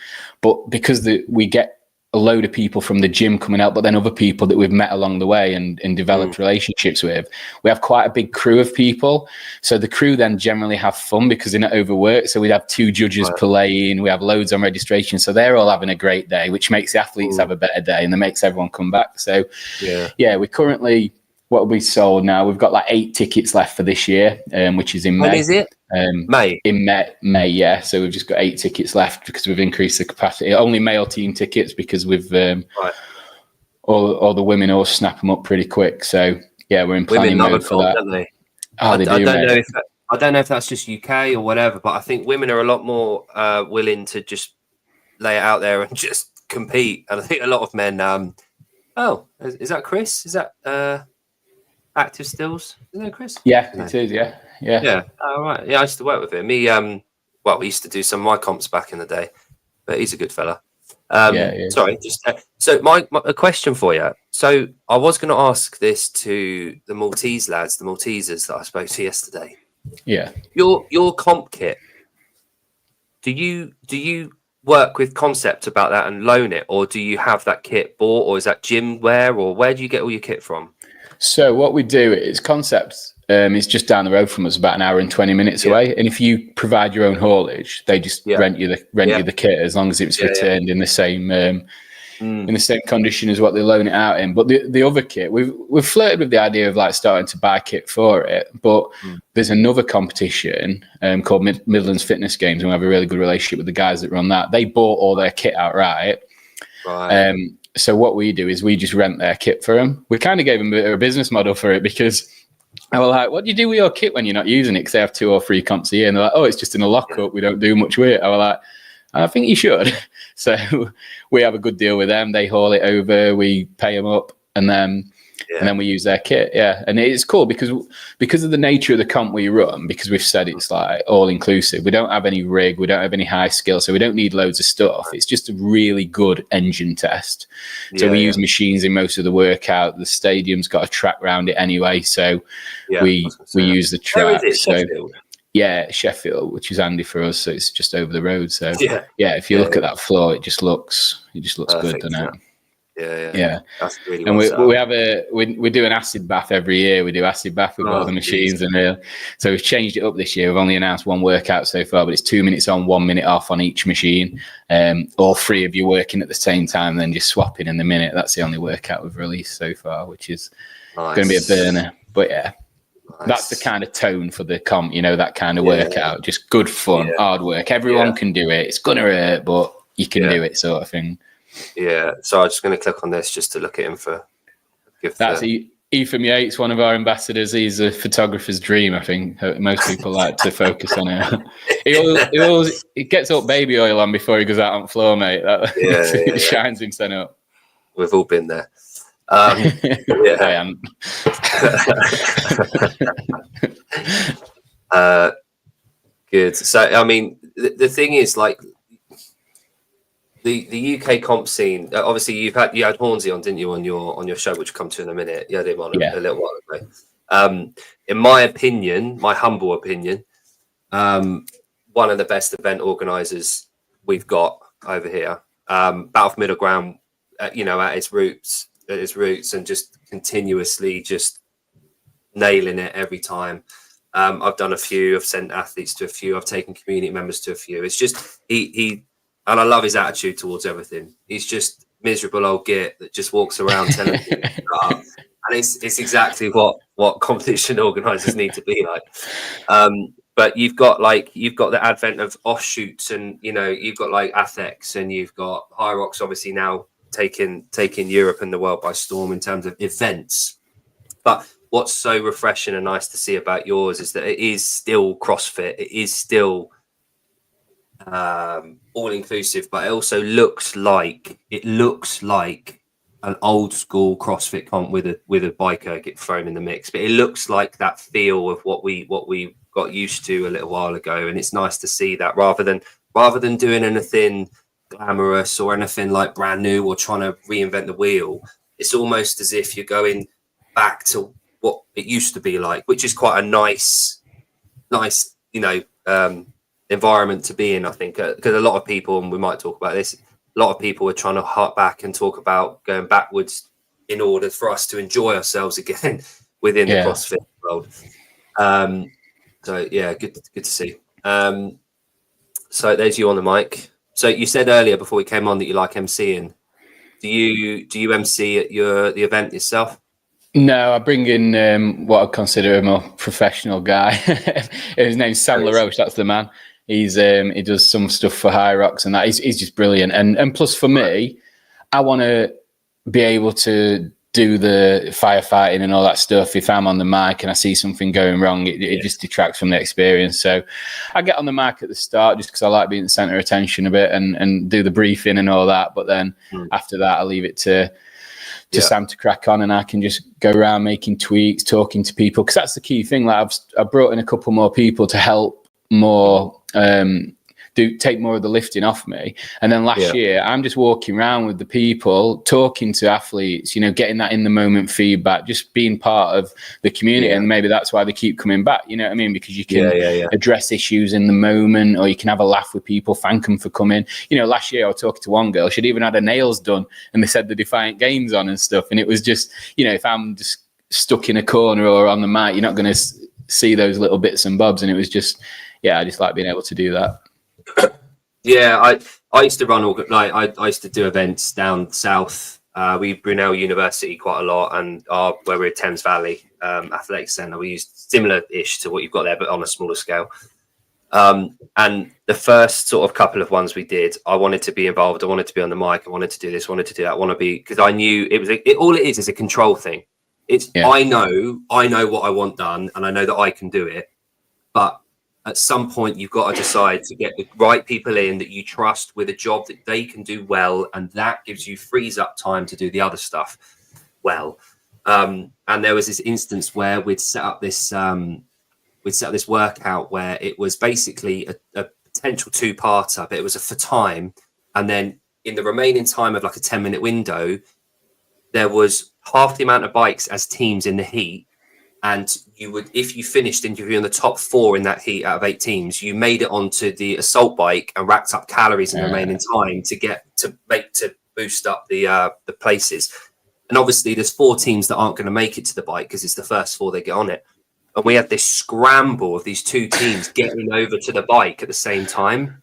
but because we get a load of people from the gym coming out, but then other people that we've met along the way and developed relationships with, we have quite a big crew of people. So the crew then generally have fun because they're not overworked. So we'd have 2 judges per lane. We have loads on registration. So they're all having a great day, which makes the athletes have a better day and that makes everyone come back. So we currently, what we sold now, we've got like 8 tickets left for this year, which is in May. When is it? May. In May, yeah. So we've just got 8 tickets left because we've increased the capacity. Only male team tickets because we've all the women all snap them up pretty quick. So yeah, we're in planning mode for that. Don't they? Oh, they do. I don't know if that's just UK or whatever, but I think women are a lot more willing to just lay it out there and just compete. And I think a lot of men. Is that Chris? Is that Active Stills? Isn't it Chris? Yeah, it is. Yeah. Oh, right. Yeah, I used to work with him. We used to do some of my comps back in the day, but he's a good fella. Sorry, just so a question for you. So I was going to ask this to the Maltese lads, the Maltesers that I spoke to yesterday. Yeah. Your comp kit. Do you work with Concept about that and loan it, or do you have that kit bought, or is that gym wear, or where do you get all your kit from? So what we do is Concept. It's just down the road from us, about an hour and 20 minutes away. And if you provide your own haulage, they just rent you the kit as long as it's returned in the same condition as what they loan it out in. But the other kit, we've flirted with the idea of like starting to buy kit for it. But there's another competition called Midlands Fitness Games, and we have a really good relationship with the guys that run that. They bought all their kit outright. Right. So what we do is we just rent their kit for them. We kind of gave them a bit of a business model for it because I was like, what do you do with your kit when you're not using it? Because they have 2 or 3 comps a year. And they're like, oh, it's just in a lockup. We don't do much with it. I was like, I think you should. So we have a good deal with them. They haul it over. We pay them up. And then we use their kit. Yeah. And it's cool because of the nature of the comp we run, because we've said it's like all inclusive. We don't have any rig. We don't have any high skill. So we don't need loads of stuff. It's just a really good engine test. So we use machines in most of the workout. The stadium's got a track around it anyway. So we use the track. Where is it? So Sheffield? Yeah, Sheffield, which is handy for us. So it's just over the road. So if you look at that floor, it just looks good, doesn't it? Yeah. That's really And well set up. we do an acid bath every year. We do acid bath with all the machines, and so we've changed it up this year. We've only announced one workout so far, but it's 2 minutes on, 1 minute off on each machine. All three of you working at the same time, then just swapping in the minute. That's the only workout we've released so far, which is going to be a burner. But yeah, that's the kind of tone for the comp. That kind of workout, just good fun, hard work. Everyone can do it. It's gonna hurt, but you can do it, sort of thing. Yeah, so I'm just going to click on this just to look at him for. That's Ethan Yates, one of our ambassadors. He's a photographer's dream. I think most people like to focus on it. He gets up baby oil on before he goes out on floor, mate. It shines himself up. We've all been there. I am. Good. So, I mean, the thing is, like, the UK comp scene. Obviously, you had Hornsey on, didn't you, on your show, which we'll come to in a minute. You had him on a little while ago. In my opinion, my humble opinion, one of the best event organisers we've got over here. Battle for Middle Ground, at its roots, and just continuously just nailing it every time. I've done a few. I've sent athletes to a few. I've taken community members to a few. It's just he. And I love his attitude towards everything. He's just miserable old git that just walks around telling people to shut up. And it's exactly what competition organisers need to be like. But you've got the advent of offshoots, and you've got like Athex, and you've got Hyrox obviously now taking Europe and the world by storm in terms of events. But what's so refreshing and nice to see about yours is that it is still CrossFit. It is still all inclusive, but it also looks like an old school CrossFit comp with a biker get thrown in the mix. But it looks like that feel of what we got used to a little while ago, and it's nice to see that rather than doing anything glamorous or anything like brand new or trying to reinvent the wheel. It's almost as if you're going back to what it used to be like, which is quite a nice environment to be in, I think, because a lot of people, and we might talk about this, a lot of people are trying to hark back and talk about going backwards in order for us to enjoy ourselves again within the CrossFit world. So yeah, good to see. So there's you on the mic. So you said earlier before we came on that you like MCing. Do you MC at the event yourself? No, I bring in what I consider a more professional guy. His name's Sam LaRoche. That's the man. He does some stuff for Hyrox and that. He's just brilliant. And plus for me, I want to be able to do the firefighting and all that stuff. If I'm on the mic and I see something going wrong, it just detracts from the experience. So I get on the mic at the start just because I like being the center of attention a bit and do the briefing and all that. But then after that, I leave it to Sam to crack on, and I can just go around making tweaks, talking to people, because that's the key thing. Like I've brought in a couple more people to help more take more of the lifting off me. And then last year, I'm just walking around with the people, talking to athletes, getting that in the moment feedback, just being part of the community. And maybe that's why they keep coming back. You know what I mean? Because you can address issues in the moment, or you can have a laugh with people, thank them for coming. Last year I was talking to one girl, she'd even had her nails done, and they said the Defiant Games on and stuff. And it was just, if I'm just stuck in a corner or on the mat, you're not going to see those little bits and bobs. And it was just, I just like being able to do that. Yeah, I used to run I used to do events down south. We Brunel University quite a lot, and where we're at Thames Valley Athletics Centre, we used similar-ish to what you've got there, but on a smaller scale. And the first sort of couple of ones we did, I wanted to be involved. I wanted to be on the mic. I wanted to do this. I wanted to do that. I want to be, because I knew it was all it is a control thing. I know what I want done, and I know that I can do it, but at some point, you've got to decide to get the right people in that you trust with a job that they can do well, and that frees up time to do the other stuff well. And there was this instance where we'd set up this workout where it was basically a potential two-parter, but it was for time. And then in the remaining time of like a 10-minute window, there was half the amount of bikes as teams in the heat. And you would, if you finished interviewing the top 4 in that heat out of 8 teams, you made it onto the assault bike and racked up calories in the remaining time to boost up the places. And obviously, there's 4 teams that aren't going to make it to the bike because it's the first 4 they get on it. And we had this scramble of these 2 teams getting over to the bike at the same time.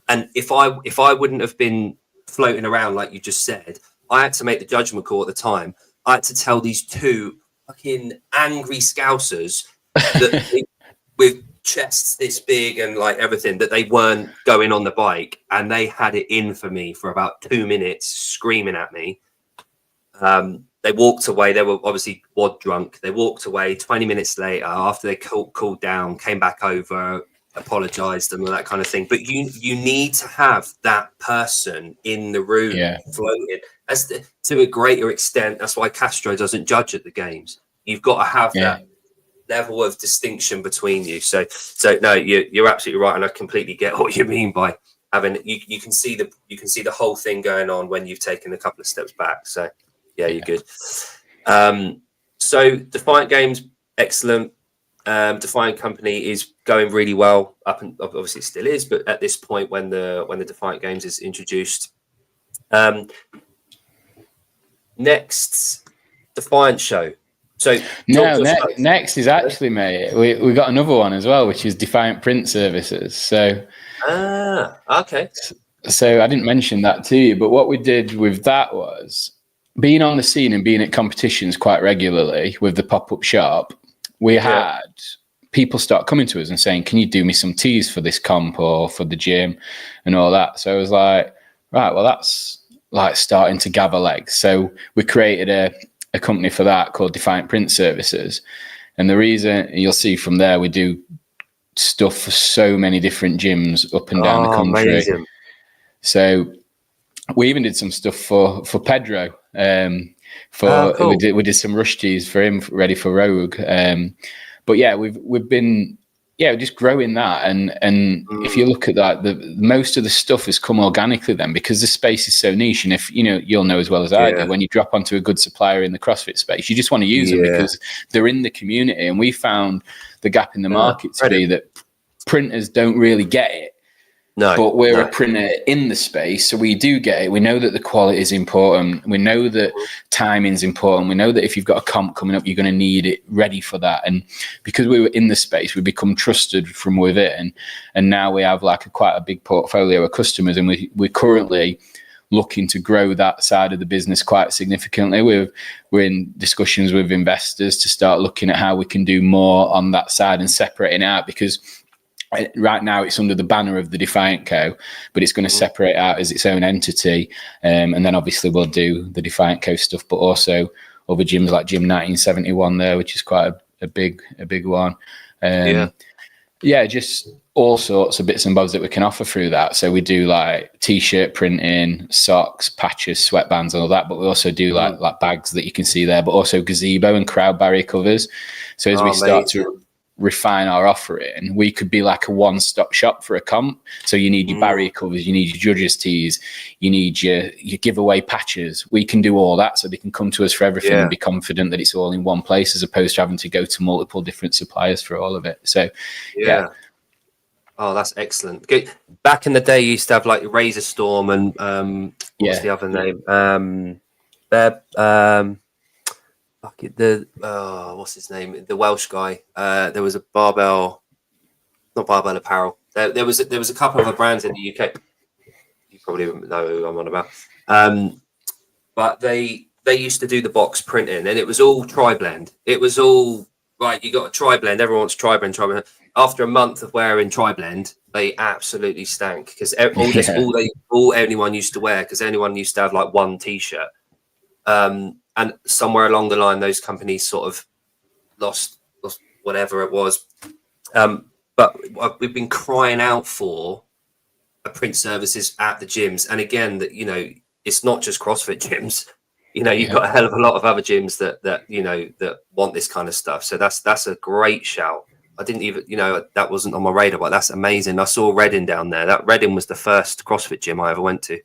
And if I wouldn't have been floating around like you just said, I had to make the judgment call at the time. I had to tell these 2 fucking angry scousers that with chests this big and like everything, that they weren't going on the bike, and they had it in for me for about 2 minutes, screaming at me. They walked away. They were obviously wad drunk. They walked away 20 minutes later after they cooled down, came back over, apologized and all that kind of thing. But you need to have that person in the room floating to a greater extent. That's why Castro doesn't judge at the games. You've got to have that level of distinction between you. So no, you're absolutely right, and I completely get what you mean by having you can see the whole thing going on when you've taken a couple of steps back. So yeah, you're good. So Defiant Games, excellent. Defiant Company is going really well, up and obviously it still is, but at this point when the Defiant Games is introduced, next Defiant show. So next is actually, mate, we got another one as well, which is Defiant Print Services. So okay. So I didn't mention that to you, but what we did with that was being on the scene and being at competitions quite regularly with the pop-up shop. We had people start coming to us and saying, can you do me some teas for this comp or for the gym and all that? So I was like, right, well, that's like starting to gather legs. So we created a company for that called Defiant Print Services. And the reason you'll see from there, we do stuff for so many different gyms up and down the country. Amazing. So we even did some stuff for Pedro. Cool. we did some rush teas for him, ready for Rogue. But yeah, we've been just growing that, and if you look at that, the most of the stuff has come organically then, because the space is so niche. And if you'll know as well as I do, when you drop onto a good supplier in the CrossFit space, you just want to use them because they're in the community. And we found the gap in the market to be that printers don't really get it. No, but we're a printer in the space, so we do get it. We know that the quality is important. We know that timing is important. We know that if you've got a comp coming up, you're going to need it ready for that. And because we were in the space, we become trusted from within. And now we have like quite a big portfolio of customers, and we're currently looking to grow that side of the business quite significantly. We're in discussions with investors to start looking at how we can do more on that side and separating out, because right now it's under the banner of the Defiant Co, but it's going to separate out as its own entity. And then obviously we'll do the Defiant Co stuff, but also other gyms like Gym 1971 there, which is quite a big one. Just all sorts of bits and bobs that we can offer through that. So we do like t-shirt printing, socks, patches, sweatbands, and all that. But we also do like bags that you can see there, but also gazebo and crowd barrier covers. So as we start to refine our offering, we could be like a one-stop shop for a comp. So you need your barrier covers, you need your judges tees, you need your giveaway patches. We can do all that, so they can come to us for everything and be confident that it's all in one place, as opposed to having to go to multiple different suppliers for all of it. So oh, that's excellent. Back in the day, you used to have like Razor Storm and what's the other name? What's his name? The Welsh guy. There was a not Barbell Apparel. There was a couple of other brands in the UK. You probably know who I'm on about. But they used to do the box printing, and it was all tri-blend. It was all right. You got a tri-blend. Everyone wants tri-blend. After a month of wearing tri-blend, they absolutely stank, because all anyone used to wear, because anyone used to have like one t-shirt. And somewhere along the line, those companies sort of lost whatever it was. But we've been crying out for a print services at the gyms. And again, that it's not just CrossFit gyms. You've got a hell of a lot of other gyms that want this kind of stuff. So that's a great shout. I didn't even, that wasn't on my radar, but that's amazing. I saw Reading down there. That Reading was the first CrossFit gym I ever went to.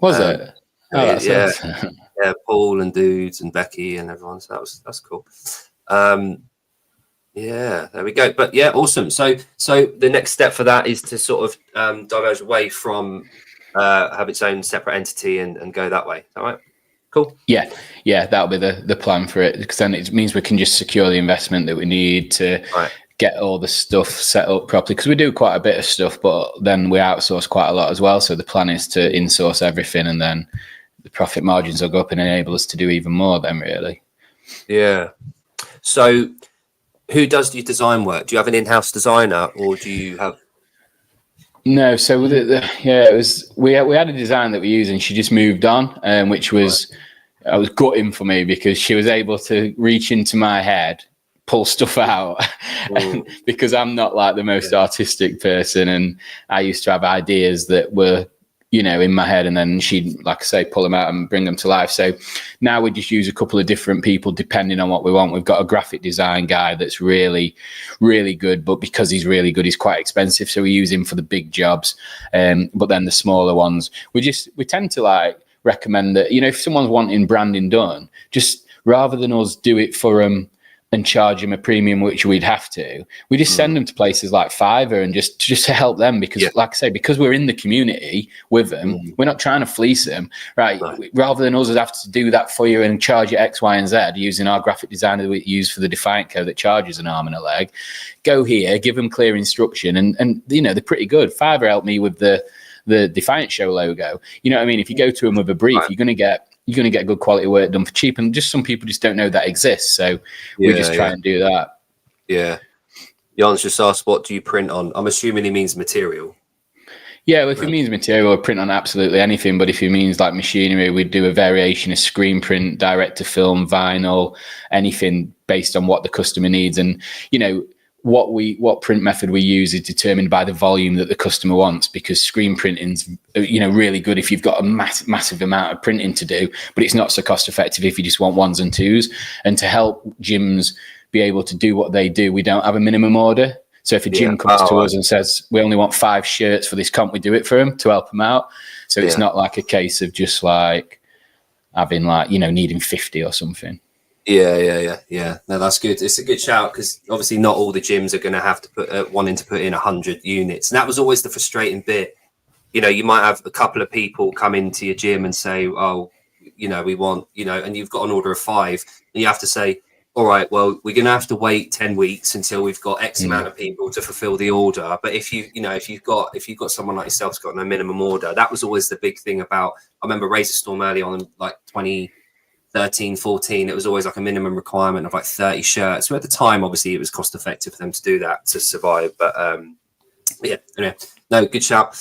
Was it? Oh, that's awesome. Yeah, Paul and Dudes and Becky and everyone. So that's cool. There we go. But yeah, awesome. So the next step for that is to sort of diverge away from have its own separate entity and go that way. All right. Cool. Yeah, that'll be the plan for it, because then it means we can just secure the investment that we need to get all the stuff set up properly, because we do quite a bit of stuff, but then we outsource quite a lot as well. So the plan is to insource everything, and then the profit margins will go up and enable us to do even more then, really. Yeah. So who does your design work? Do you have an in-house designer, or do you have... No, so it was we had a designer that we used, and she just moved on, which was I was gutting for me, because she was able to reach into my head, pull stuff out, because I'm not like the most artistic person, and I used to have ideas that were, you know, in my head, and then she'd, like I say, pull them out and bring them to life. So now we just use a couple of different people depending on what we want. We've got a graphic design guy that's really, really good, but because he's really good, he's quite expensive. So we use him for the big jobs. But then the smaller ones, we tend to like recommend that, you know, if someone's wanting branding done, just rather than us do it for them and charge them a premium, which we'd have to, we just send them to places like Fiverr, and just to help them, because like I say, because we're in the community with them, we're not trying to fleece them, right? Rather than us have to do that for you and charge you X, Y, and Z using our graphic designer that we use for the Defiant Co that charges an arm and a leg, go here, give them clear instruction, and you know, they're pretty good. Fiverr helped me with the Defiant Show logo. You know what I mean? If you go to them with a brief, you're going to get good quality work done for cheap, and just some people just don't know that exists. So we just try and do that. Yeah. Jan's just asked, what do you print on? I'm assuming he means material. Yeah, well, if it means material, we print on absolutely anything. But if it means like machinery, we'd do a variation of screen print, direct to film, vinyl, anything based on what the customer needs. And, you know, what print method we use is determined by the volume that the customer wants, because screen printing's, you know, really good if you've got a massive amount of printing to do, but it's not so cost effective if you just want ones and twos. And to help gyms be able to do what they do, we don't have a minimum order. So if a gym comes to us and says, we only want 5 shirts for this comp, we do it for them to help them out. So it's not like a case of just like having like, you know, needing 50 or something. Yeah. No, that's good. It's a good shout, because obviously not all the gyms are going to have to put wanting to put in 100 units, and that was always the frustrating bit. You know, you might have a couple of people come into your gym and say, "Oh, you know, we want," you know, and you've got an order of 5, and you have to say, "All right, well, we're going to have to wait 10 weeks until we've got X amount of people to fulfill the order." But if you've got someone like yourself who's got no minimum order, that was always the big thing about. I remember Razor Storm early on, like 2013, 14, it was always like a minimum requirement of like 30 shirts. So at the time, obviously, it was cost effective for them to do that to survive. But yeah, anyway, no, good shout.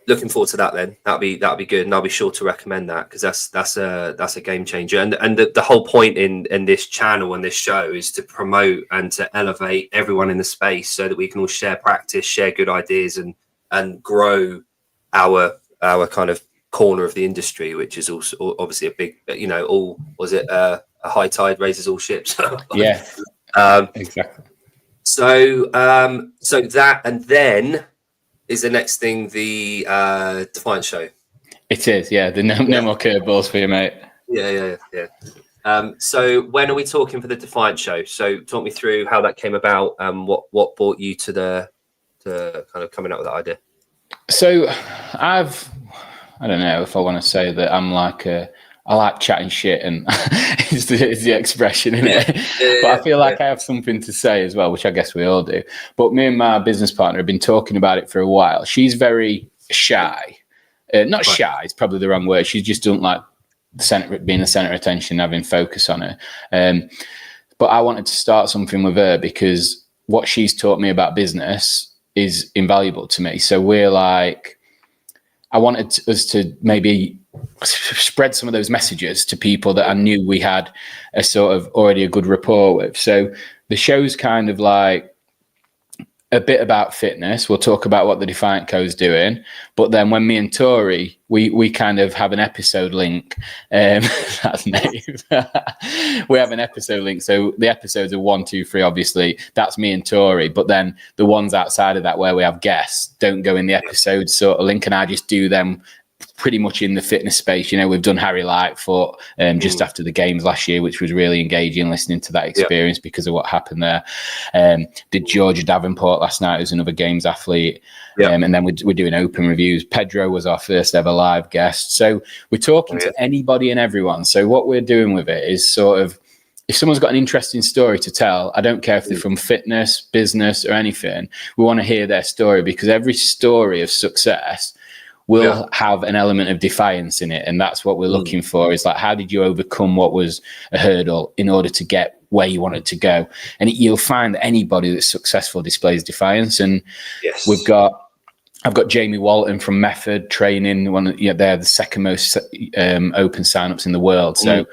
Looking forward to that then. That'll be good, and I'll be sure to recommend that, because that's a game changer. And the whole point in this channel and this show is to promote and to elevate everyone in the space, so that we can all share practice, share good ideas, and grow our kind of corner of the industry, which is also obviously a big, you know, a high tide raises all ships. Yeah, exactly. So that, and then is the next thing the Defiant Show. It is, yeah. No more curveballs for you, mate. Yeah. So when are we talking for the Defiant Show? So talk me through how that came about, and what brought you to kind of coming up with that idea. So I don't know if I want to say that I'm like I like chatting shit, and is the expression in it. But I feel like I have something to say as well, which I guess we all do. But me and my business partner have been talking about it for a while. She's very shy. Not shy, it's probably the wrong word. She just doesn't like being the center of attention, having focus on her. But I wanted to start something with her, because what she's taught me about business is invaluable to me. So we're like, I wanted us to maybe spread some of those messages to people that I knew we had a sort of already a good rapport with. So the show's kind of like a bit about fitness. We'll talk about what the Defiant Co is doing, but then when me and Tori, we kind of have an episode link. That's naive. We have an episode link. So the episodes are 1, 2, 3, obviously that's me and Tori, but then the ones outside of that where we have guests don't go in the episode sort of link, and I just do them pretty much in the fitness space. We've done Harry Lightfoot just after the games last year, which was really engaging listening to that experience because of what happened there. Did Georgia Davenport last night, who's another games athlete. And then we're doing open reviews. Pedro was our first ever live guest. So we're talking to anybody and everyone. So what we're doing with it is sort of, if someone's got an interesting story to tell, I don't care if they're from fitness, business, or anything, we want to hear their story, because every story of success will have an element of defiance in it. And that's what we're looking for, is like, how did you overcome what was a hurdle in order to get where you wanted to go? And you'll find that anybody that's successful displays defiance. And I've got Jamie Walton from Method Training. They're the second most open signups in the world. So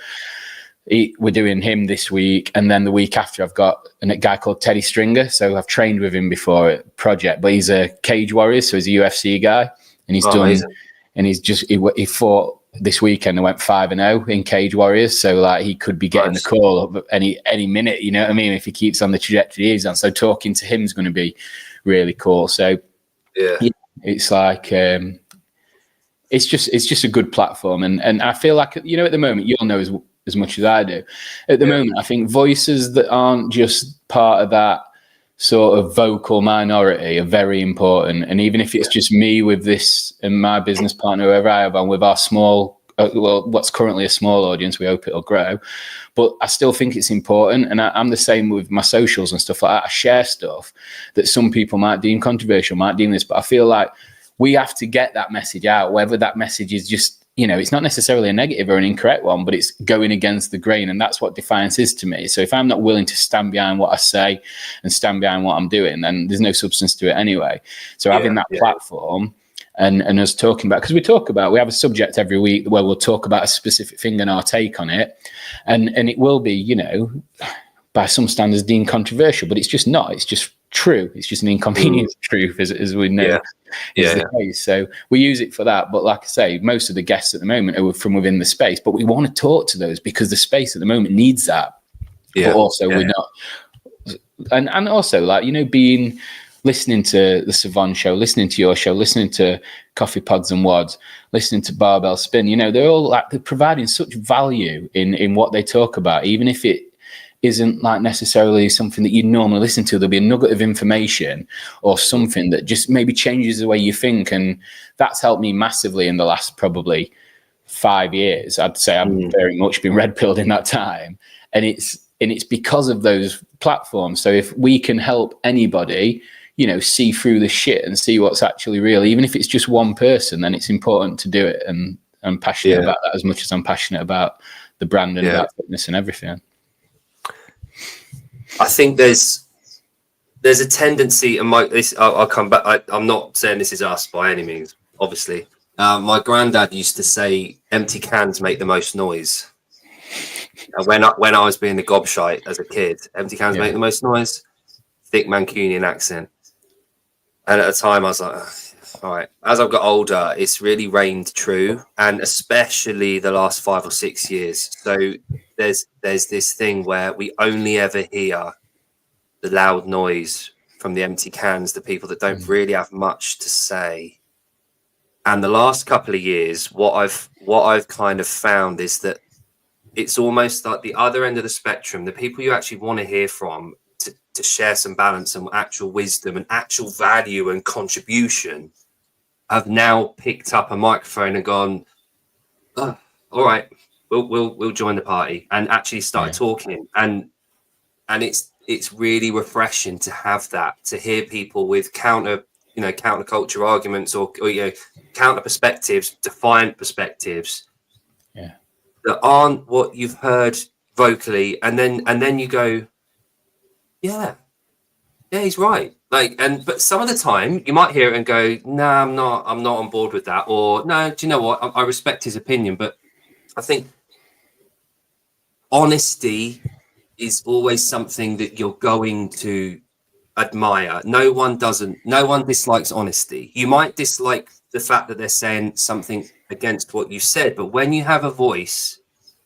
we're doing him this week, and then the week after I've got a guy called Teddy Stringer. So I've trained with him before at Project, but he's a Cage Warrior, so he's a UFC guy, and he's done amazing. And he fought this weekend and went 5-0 in Cage Warriors. So like, he could be getting the call up any minute, you know what I mean, if he keeps on the trajectory he's on. So talking to him is going to be really cool. So it's like it's just a good platform, and I feel like, at the moment, you'll know as much as I do. At the moment, I think voices that aren't just part of that sort of vocal minority are very important. And even if it's just me with this and my business partner, whoever I have, and with our small, what's currently a small audience, we hope it'll grow. But I still think it's important. And I'm the same with my socials and stuff like that. I share stuff that some people might deem controversial, might deem this, but I feel like we have to get that message out, whether that message is just, it's not necessarily a negative or an incorrect one, but it's going against the grain. And that's what defiance is to me. So if I'm not willing to stand behind what I say and stand behind what I'm doing, then there's no substance to it anyway. So having that platform and us talking about, because we have a subject every week where we'll talk about a specific thing and our take on it. And it will be, by some standards deemed controversial, but it's just not. It's just true. It's just an inconvenient truth, as we know is the case. So we use it for that. But like I say, most of the guests at the moment are from within the space, but we want to talk to those because the space at the moment needs that. But also we're not. And also, like, listening to the Savon show, listening to your show, listening to Coffee Pods and Wads, listening to Barbell Spin, they're all like, they're providing such value in what they talk about, even if it isn't like necessarily something that you normally listen to. There'll be a nugget of information or something that just maybe changes the way you think. And that's helped me massively in the last probably 5 years. I'd say I've very much been red pilled in that time. And it's because of those platforms. So if we can help anybody, see through the shit and see what's actually real, even if it's just one person, then it's important to do it. And I'm passionate about that as much as I'm passionate about the brand and about fitness and everything. I think there's a tendency, and I'll come back. I'm not saying this is us by any means, obviously. My granddad used to say, "Empty cans make the most noise." When I was being the gobshite as a kid, empty cans make the most noise. Thick Mancunian accent, and at the time I was like, all right. As I've got older, it's really reigned true, and especially the last 5 or 6 years. So there's this thing where we only ever hear the loud noise from the empty cans, the people that don't really have much to say. And the last couple of years, what I've kind of found is that it's almost like the other end of the spectrum, the people you actually want to hear from to share some balance and actual wisdom and actual value and contribution, have now picked up a microphone and gone, oh, all right, we'll join the party, and actually started talking. And it's really refreshing to have that, to hear people with counterculture arguments or counter perspectives, defiant perspectives that aren't what you've heard vocally, and then you go, yeah, he's right. But some of the time you might hear it and go, no, I'm not on board with that. Or no, do you know what? I respect his opinion. But I think honesty is always something that you're going to admire. No one dislikes honesty. You might dislike the fact that they're saying something against what you said, but when you have a voice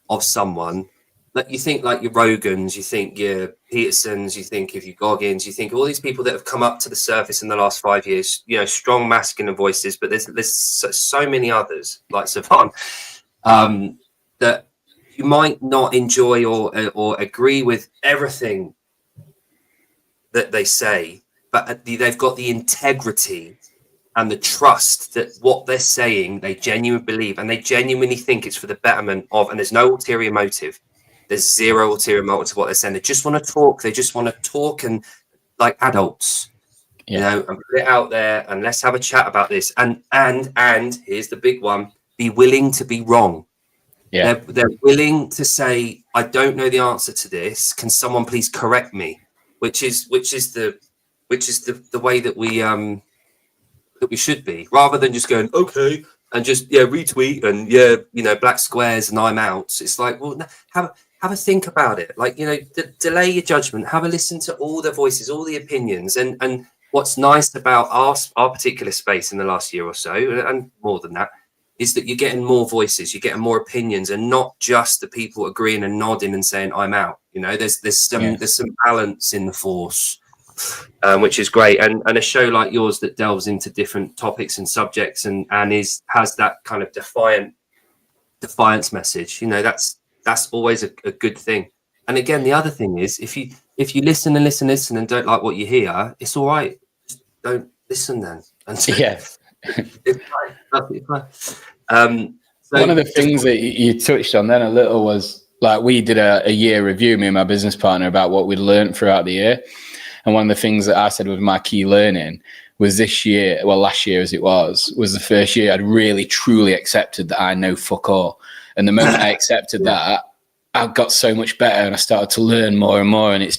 of someone like you think like your Rogans, you think your Petersons, you think of your Goggins, you think of all these people that have come up to the surface in the last 5 years, you know, strong masculine voices, but there's so many others like Savant, that you might not enjoy or agree with everything that they say, but they've got the integrity and the trust that what they're saying, they genuinely believe, and they genuinely think it's for the betterment of, and there's no ulterior motive. There's zero ulterior motive to what they're saying. They just want to talk. They just want to talk and like adults, you know, and put it out there and let's have a chat about this. And here's the big one: be willing to be wrong. Yeah, they're willing to say, I don't know the answer to this. Can someone please correct me? Which is the way that we should be, rather than just going okay and just retweet and black squares and I'm out. It's like, well, have a think about it. Like, you know, delay your judgment. Have a listen to all the voices, all the opinions, and what's nice about our particular space in the last year or so, and more than that, is that you're getting more voices, you're getting more opinions, and not just the people agreeing and nodding and saying I'm out. You know, there's some balance in the force, which is great. And a show like yours that delves into different topics and subjects and has that kind of defiance message. You know, that's always a good thing. And again, the other thing is, if you listen and don't like what you hear, it's all right. Just don't listen then. It's fine. So one of the things that you touched on then a little was like, we did a year review, me and my business partner, about what we'd learned throughout the year. And one of the things that I said was my key learning was last year as it was the first year I'd really truly accepted that I know fuck all. And the moment I accepted that, I got so much better and I started to learn more and more. And it's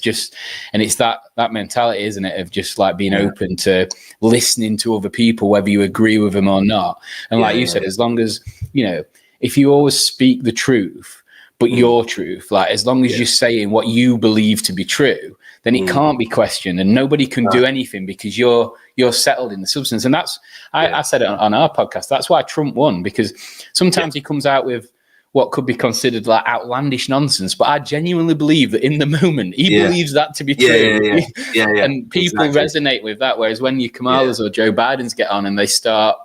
that mentality, isn't it, of just like being open to listening to other people, whether you agree with them or not. And like you said, as long as, you know, if you always speak the truth, but your truth, like as long as you're saying what you believe to be true, then it can't be questioned and nobody can do anything because you're settled in the substance. And that's, I said it on our podcast, that's why Trump won, because sometimes he comes out with what could be considered like outlandish nonsense, but I genuinely believe that in the moment he believes that to be true. And people resonate with that. Whereas when your Kamalas or Joe Bidens get on and they start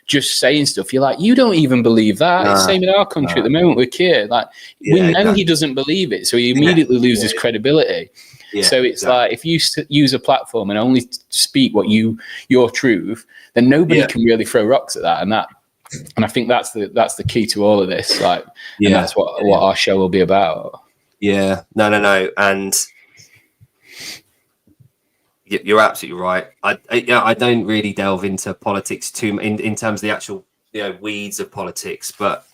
just saying stuff, you're like, you don't even believe that. It's the same in our country at the moment with Keir. Like, we know he doesn't believe it, so he immediately loses credibility. So it's like, if you use a platform and only speak what your truth, then nobody can really throw rocks at that. And I think that's the key to all of this. Like, and that's what our show will be about. Yeah, no, and you're absolutely right. I don't really delve into politics too in terms of the actual weeds of politics, but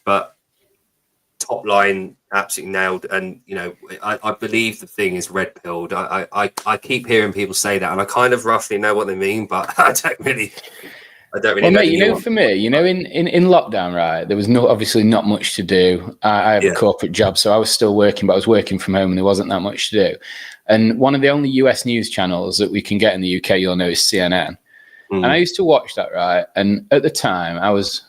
top line absolutely nailed. And I believe the thing is red pilled. I keep hearing people say that, and I kind of roughly know what they mean, but I don't really. Well, mate, for me, in lockdown, right, there was obviously not much to do. I have a corporate job, so I was still working, but I was working from home and there wasn't that much to do. And one of the only US news channels that we can get in the UK, you'll know, is CNN. And I used to watch that, right? And at the time, I was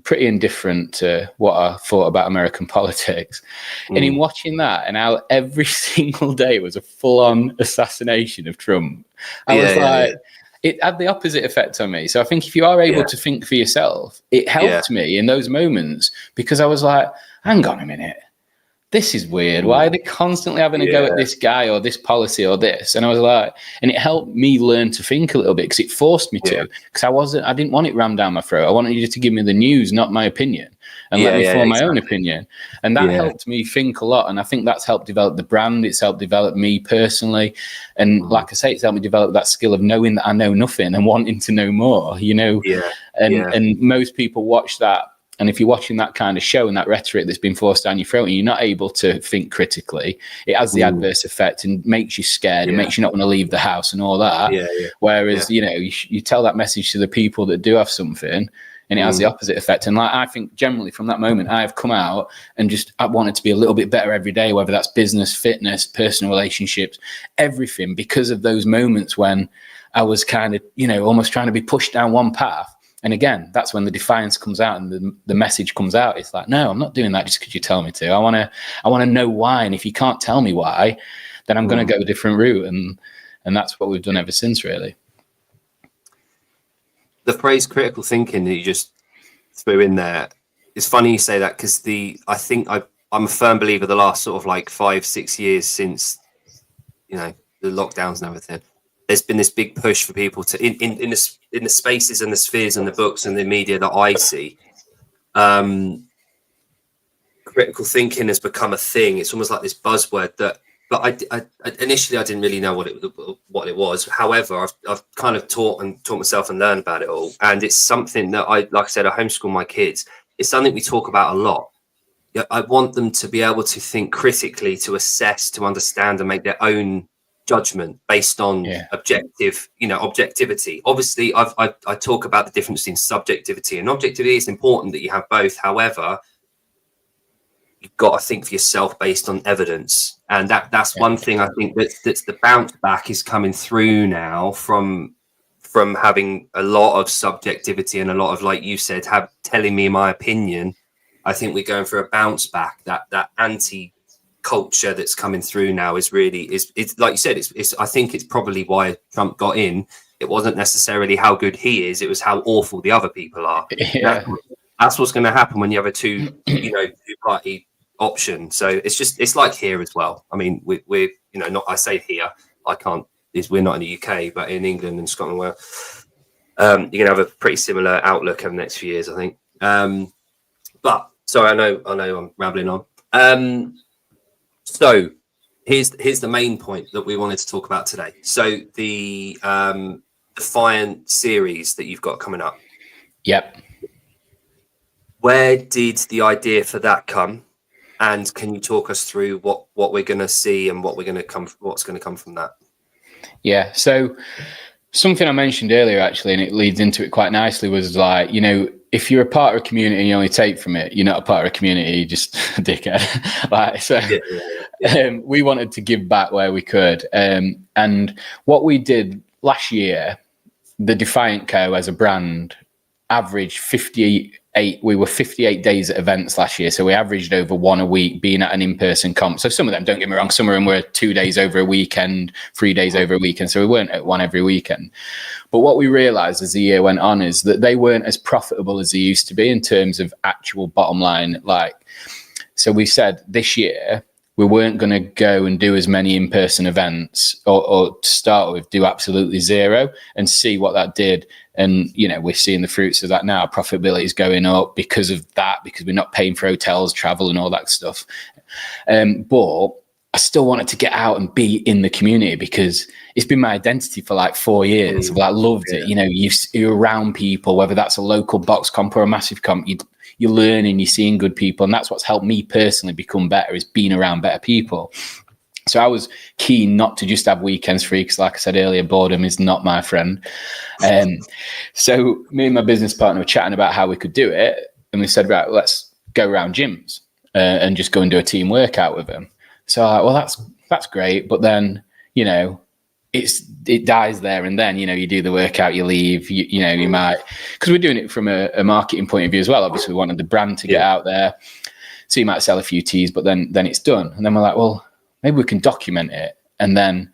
pretty indifferent to what I thought about American politics. And in watching that, and how every single day was a full-on assassination of Trump, I was like... It had the opposite effect on me. So I think if you are able to think for yourself, it helped me in those moments, because I was like, hang on a minute. This is weird. Why are they constantly having a go at this guy or this policy or this? And I was like, and it helped me learn to think a little bit, because it forced me to, because I didn't want it rammed down my throat. I wanted you to give me the news, not my opinion, and let me form my own opinion. And that helped me think a lot. And I think that's helped develop the brand. It's helped develop me personally. And like I say, it's helped me develop that skill of knowing that I know nothing and wanting to know more, And most people watch that. And if you're watching that kind of show and that rhetoric that's been forced down your throat and you're not able to think critically, it has the adverse effect and makes you scared and makes you not want to leave the house and all that. Whereas, you tell that message to the people that do have something, and it has the opposite effect. And like, I think generally from that moment, I've come out and I wanted to be a little bit better every day, whether that's business, fitness, personal relationships, everything, because of those moments when I was kind of, almost trying to be pushed down one path. And again, that's when the defiance comes out and the message comes out. It's like, no, I'm not doing that just because you tell me to. I want to know why. And if you can't tell me why, then I'm going to go a different route. And that's what we've done ever since, really. The phrase critical thinking that you just threw in there, it's funny you say that, because I think I'm a firm believer the last sort of like 5-6 years since, you know, the lockdowns and everything, there's been this big push for people to in the spaces and the spheres and the books and the media that I see, critical thinking has become a thing. It's almost like this buzzword that, but I initially I didn't really know what it was. However, I've kind of taught myself and learned about it all, and it's something that like I said, I homeschool my kids. It's something we talk about a lot. I want them to be able to think critically, to assess, to understand, and make their own judgment based on objectivity. Obviously, I talk about the difference between subjectivity and objectivity. It's important that you have both. However, you've got to think for yourself based on evidence, and that's one thing I think that's the bounce back is coming through now from having a lot of subjectivity and a lot of, like you said, telling me my opinion. I think we're going for a bounce back. That anti culture that's coming through now is really it's like you said, it's I think it's probably why Trump got in. It wasn't necessarily how good he is, it was how awful the other people are. That's what's going to happen when you have a two party option. So it's like here as well. I mean, we're not, I say here, we're not in the UK, but in England and Scotland, where you're gonna have a pretty similar outlook over the next few years, I think. But sorry, I know I'm rambling on. So here's the main point that we wanted to talk about today. So the Defiant series that you've got coming up. Yep. Where did the idea for that come? And can you talk us through what we're going to see and what's going to come from that? Yeah. So something I mentioned earlier, actually, and it leads into it quite nicely, was like, if you're a part of a community and you only take from it, you're not a part of a community, you're just a dickhead. We wanted to give back where we could. And what we did last year, the Defiant Co as a brand averaged 58 days at events last year. So we averaged over one a week being at an in-person comp. So some of them, don't get me wrong, some of them were 2 days over a weekend, 3 days over a weekend. So we weren't at one every weekend. But what we realized as the year went on is that they weren't as profitable as they used to be in terms of actual bottom line. So we said this year, we weren't going to go and do as many in-person events or to start with, do absolutely zero and see what that did. And, we're seeing the fruits of that now. Profitability is going up because of that, because we're not paying for hotels, travel and all that stuff. But I still wanted to get out and be in the community because it's been my identity for like 4 years. I've loved it. You're around people, whether that's a local box comp or a massive comp, you're learning, you're seeing good people. And that's what's helped me personally become better, is being around better people. So I was keen not to just have weekends free because, like I said earlier, boredom is not my friend. So me and my business partner were chatting about how we could do it. And we said, right, let's go around gyms and just go and do a team workout with them. So that's great. But then, it dies there and then, you do the workout, you leave, you might, because we're doing it from a marketing point of view as well. Obviously we wanted the brand to get out there. So you might sell a few teas, but then it's done. And then we're like, well, maybe we can document it. And then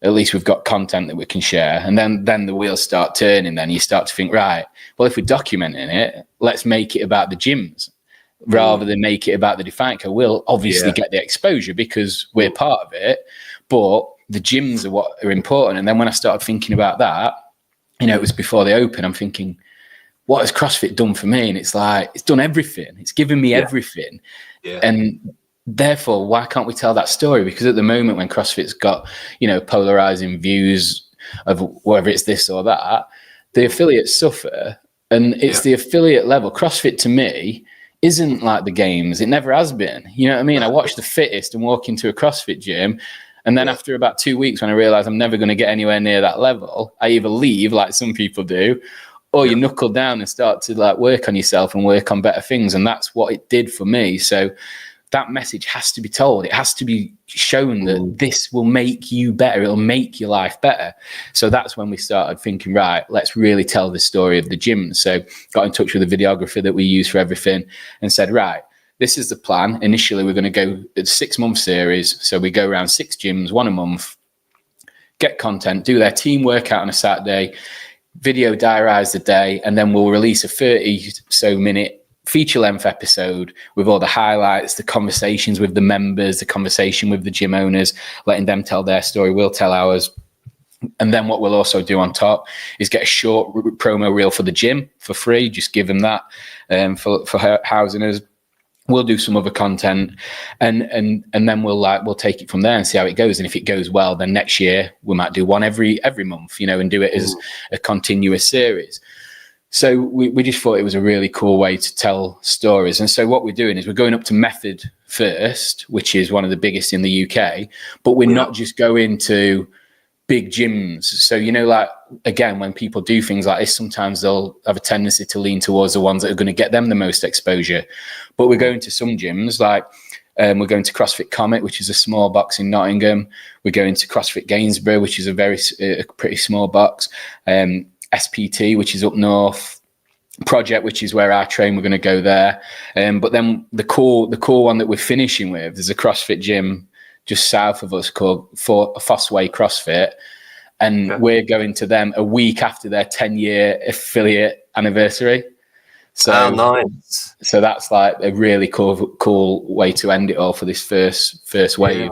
at least we've got content that we can share. And then the wheels start turning. Then you start to think, right, well, if we're documenting it, let's make it about the gyms rather than make it about the Defiant Co. We'll obviously get the exposure because we're part of it, but the gyms are what are important. And then when I started thinking about that, it was before they open, I'm thinking, what has CrossFit done for me? And it's like, it's done everything. It's given me everything. Yeah. And therefore, why can't we tell that story? Because at the moment when CrossFit's got, polarizing views of whether it's this or that, the affiliates suffer. And it's the affiliate level. CrossFit to me isn't like the games. It never has been. You know what I mean? I watch the fittest and walk into a CrossFit gym. And then after about 2 weeks, when I realize I'm never going to get anywhere near that level, I either leave like some people do, or you knuckle down and start to work on yourself and work on better things. And that's what it did for me. So that message has to be told. It has to be shown that this will make you better. It'll make your life better. So that's when we started thinking, right, let's really tell the story of the gym. So got in touch with the videographer that we use for everything and said, right, this is the plan. Initially, we're going to go a 6-month series. So we go around 6 gyms, 1 a month, get content, do their team workout on a Saturday, video diarise the day, and then we'll release a 30-so-minute feature-length episode with all the highlights, the conversations with the members, the conversation with the gym owners, letting them tell their story, we'll tell ours. And then what we'll also do on top is get a short promo reel for the gym for free, just give them that for housing us. We'll do some other content, and then we'll take it from there and see how it goes. And if it goes well, then next year we might do one every month, and do it as a continuous series. So we just thought it was a really cool way to tell stories. And so what we're doing is we're going up to Method first, which is one of the biggest in the UK, but we're not just going to big gyms. So, like, again, when people do things like this, sometimes they'll have a tendency to lean towards the ones that are going to get them the most exposure. But we're going to some gyms, like we're going to CrossFit Comet, which is a small box in Nottingham. We're going to CrossFit Gainsborough, which is a pretty small box. SPT, which is up north. Project, which is where I train, we're going to go there. But then the core one that we're finishing with, there's a CrossFit gym just south of us called Fossway CrossFit. And we're going to them a week after their 10-year affiliate anniversary. So nice. So that's like a really cool way to end it all for this first wave.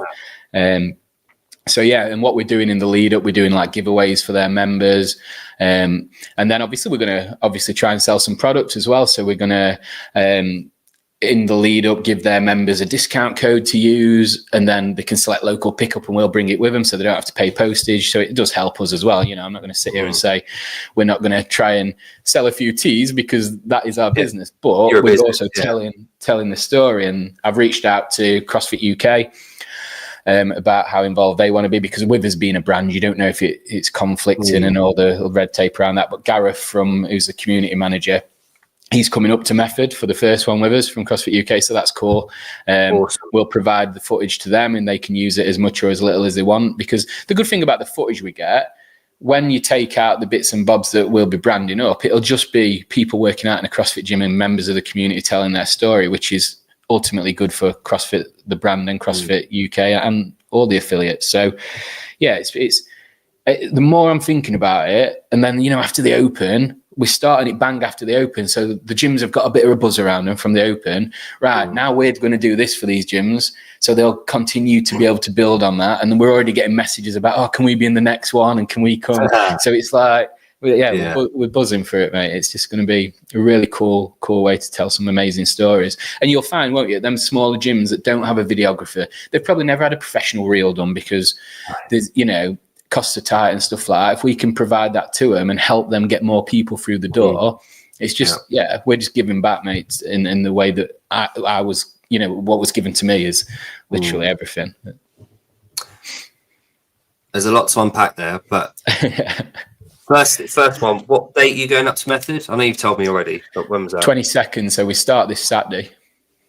So and what we're doing in the lead up, we're doing like giveaways for their members. And then obviously we're going to try and sell some products as well. So we're going to, in the lead up, give their members a discount code to use, and then they can select local pickup and we'll bring it with them so they don't have to pay postage. So it does help us as well. I'm not going to sit here and say we're not going to try and sell a few teas because that is our business, but we're also telling the story. And I've reached out to CrossFit UK about how involved they want to be, because with us being a brand, you don't know if it's conflicting and all the red tape around that. But Gareth, who's the community manager, he's coming up to Method for the first one with us from CrossFit UK, so that's cool. Awesome. We'll provide the footage to them and they can use it as much or as little as they want, because the good thing about the footage we get, when you take out the bits and bobs that we'll be branding up, it'll just be people working out in a CrossFit gym and members of the community telling their story, which is ultimately good for CrossFit, the brand, and CrossFit UK and all the affiliates. So it's the more I'm thinking about it, and then, after the Open, we're starting it bang after the Open. So the gyms have got a bit of a buzz around them from the Open. Right, now we're going to do this for these gyms. So they'll continue to be able to build on that. And then we're already getting messages about, can we be in the next one? And can we come? So it's like, we're buzzing for it, mate. It's just going to be a really cool way to tell some amazing stories. And you'll find, won't you, them smaller gyms that don't have a videographer, they've probably never had a professional reel done because there's, costs are tight and stuff like that. If we can provide that to them and help them get more people through the door, it's just, we're just giving back, mate, in the way that I was, what was given to me is literally everything. There's a lot to unpack there, but First one, what date are you going up to Method? I know you've told me already, but when was that? 22nd, so we start this Saturday.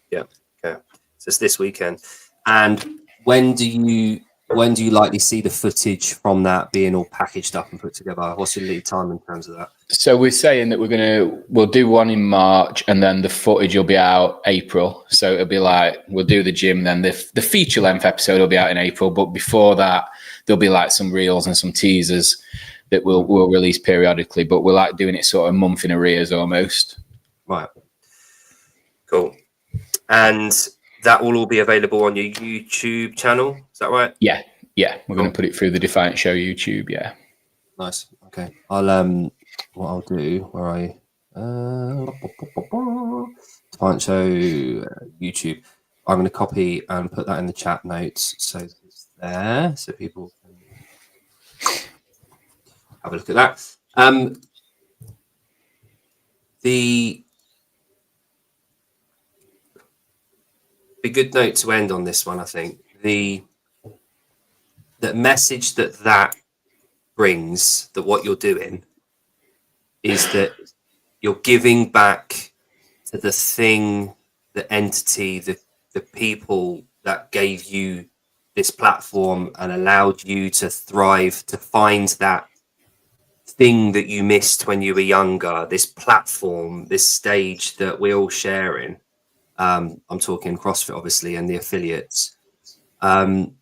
Yeah, okay. So it's this weekend. And when do you likely see the footage from that being all packaged up and put together? What's your lead time in terms of that? So we're saying that we'll do one in March, and then the footage will be out April. So it'll be like, we'll do the gym, then the feature length episode will be out in April. But before that, there'll be like some reels and some teasers that we'll release periodically, but we're like doing it sort of a month in arrears almost. Right. Cool. And that will all be available on your YouTube channel, is that right? Yeah. We're going to put it through the Defiant Show YouTube, yeah. Nice. Okay. I'll what I'll do, where I Defiant Show YouTube. I'm going to copy and put that in the chat notes, so it's there, so people can have a look at that. The good note to end on this one, I think. The message that brings, that what you're doing is that you're giving back to the thing, the entity, the people that gave you this platform and allowed you to thrive, to find that thing that you missed when you were younger, this platform, this stage that we're all sharing. I'm talking CrossFit, obviously, and the affiliates. And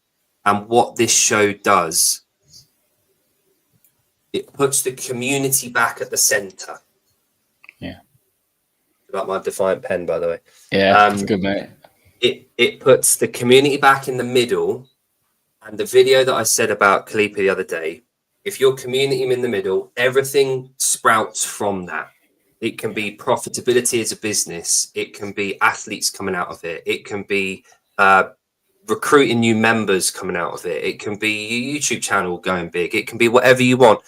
what this show does, it puts the community back at the center. Yeah. About my Defiant pen, by the way. Yeah, that's good, mate. It puts the community back in the middle. And the video that I said about Kalipa the other day, if your community is in the middle, everything sprouts from that. It can be profitability as a business. It can be athletes coming out of it. It can be recruiting new members coming out of it. It can be your YouTube channel going big. It can be whatever you want,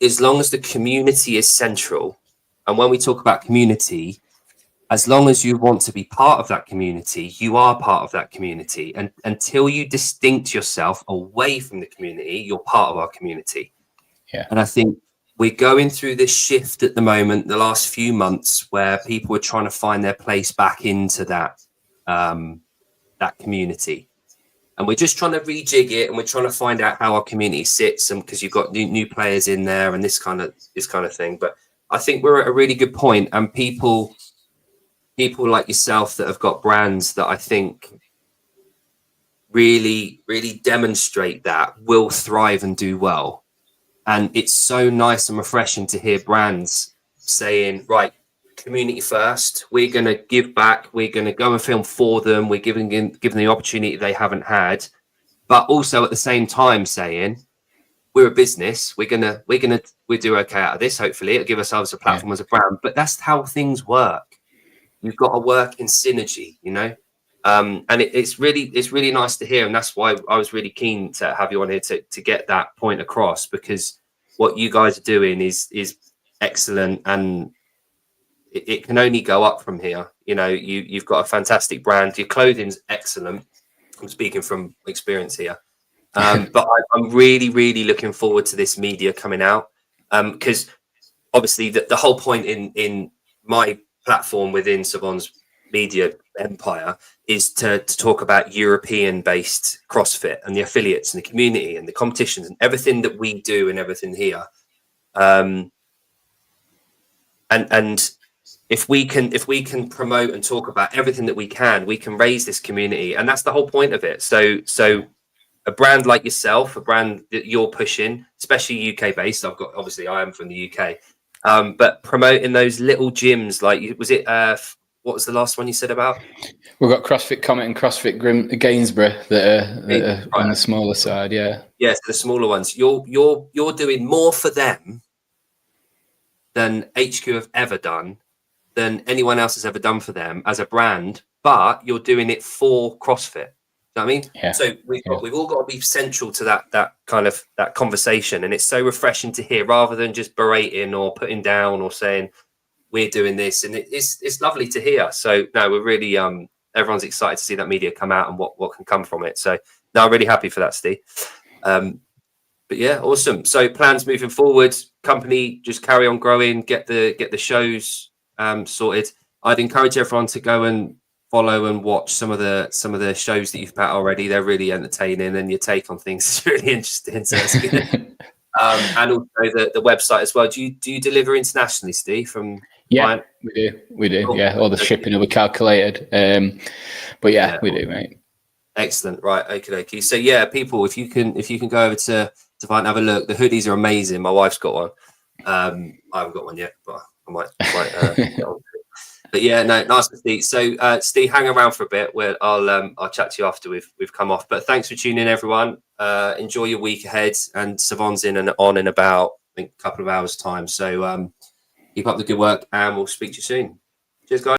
as long as the community is central. And when we talk about community, as long as you want to be part of that community, you are part of that community. And until you distinct yourself away from the community, you're part of our community. Yeah. And I think we're going through this shift at the moment, the last few months, where people are trying to find their place back into that that community. And we're just trying to rejig it, and we're trying to find out how our community sits, and because you've got new players in there and this kind of thing. But I think we're at a really good point, and people like yourself that have got brands that I think really demonstrate that will thrive and do well. And it's so nice and refreshing to hear brands saying, right, community first, we're going to give back, we're going to go and film for them, we're giving them the opportunity they haven't had, but also at the same time saying, we're a business, we'll do okay out of this. Hopefully it'll give ourselves a platform as a brand. But that's how things work. You've got to work in synergy, you know. And it's really nice to hear, and that's why I was really keen to have you on here to get that point across, because what you guys are doing is excellent, and it can only go up from here. You know, you've got a fantastic brand, your clothing's excellent. I'm speaking from experience here. But I'm really looking forward to this media coming out, because obviously the whole point in my platform within Savon's media empire is to talk about European-based CrossFit and the affiliates and the community and the competitions and everything that we do and everything here. And if we can promote and talk about everything that we can raise this community, and that's the whole point of it. So a brand like yourself, a brand that you're pushing, especially UK based. I am from the UK. But promoting those little gyms, like, was it what was the last one you said about? We've got CrossFit Comet and CrossFit Gainsborough that are on the smaller side. Yeah. Yes, the smaller ones. You're doing more for them than HQ have ever done, than anyone else has ever done for them as a brand. But you're doing it for CrossFit. You know what I mean? Yeah. So we've all got to be central to that kind of that conversation, and it's so refreshing to hear, rather than just berating or putting down or saying we're doing this, and it's lovely to hear. So no, we're really everyone's excited to see that media come out and what can come from it. So no, I'm really happy for that, Steve. But yeah, awesome. So plans moving forward, company just carry on growing, get the shows sorted. I'd encourage everyone to go and follow and watch some of the shows that you've put out already. They're really entertaining, and your take on things is really interesting. So it's good. And also the website as well. Do you deliver internationally, Steve? Yeah, we do. Cool. Yeah, all the shipping will be calculated. But yeah, we do, mate. Excellent. Right. Okay. So yeah, people, if you can go over to Defiant, have a look. The hoodies are amazing. My wife's got one. I haven't got one yet, but I might get on. But yeah, no, nice to see. So Steve, hang around for a bit. Where I'll chat to you after we've come off. But thanks for tuning in, everyone. Enjoy your week ahead. And Savon's on in about, I think, a couple of hours time. So keep up the good work, and we'll speak to you soon. Cheers, guys.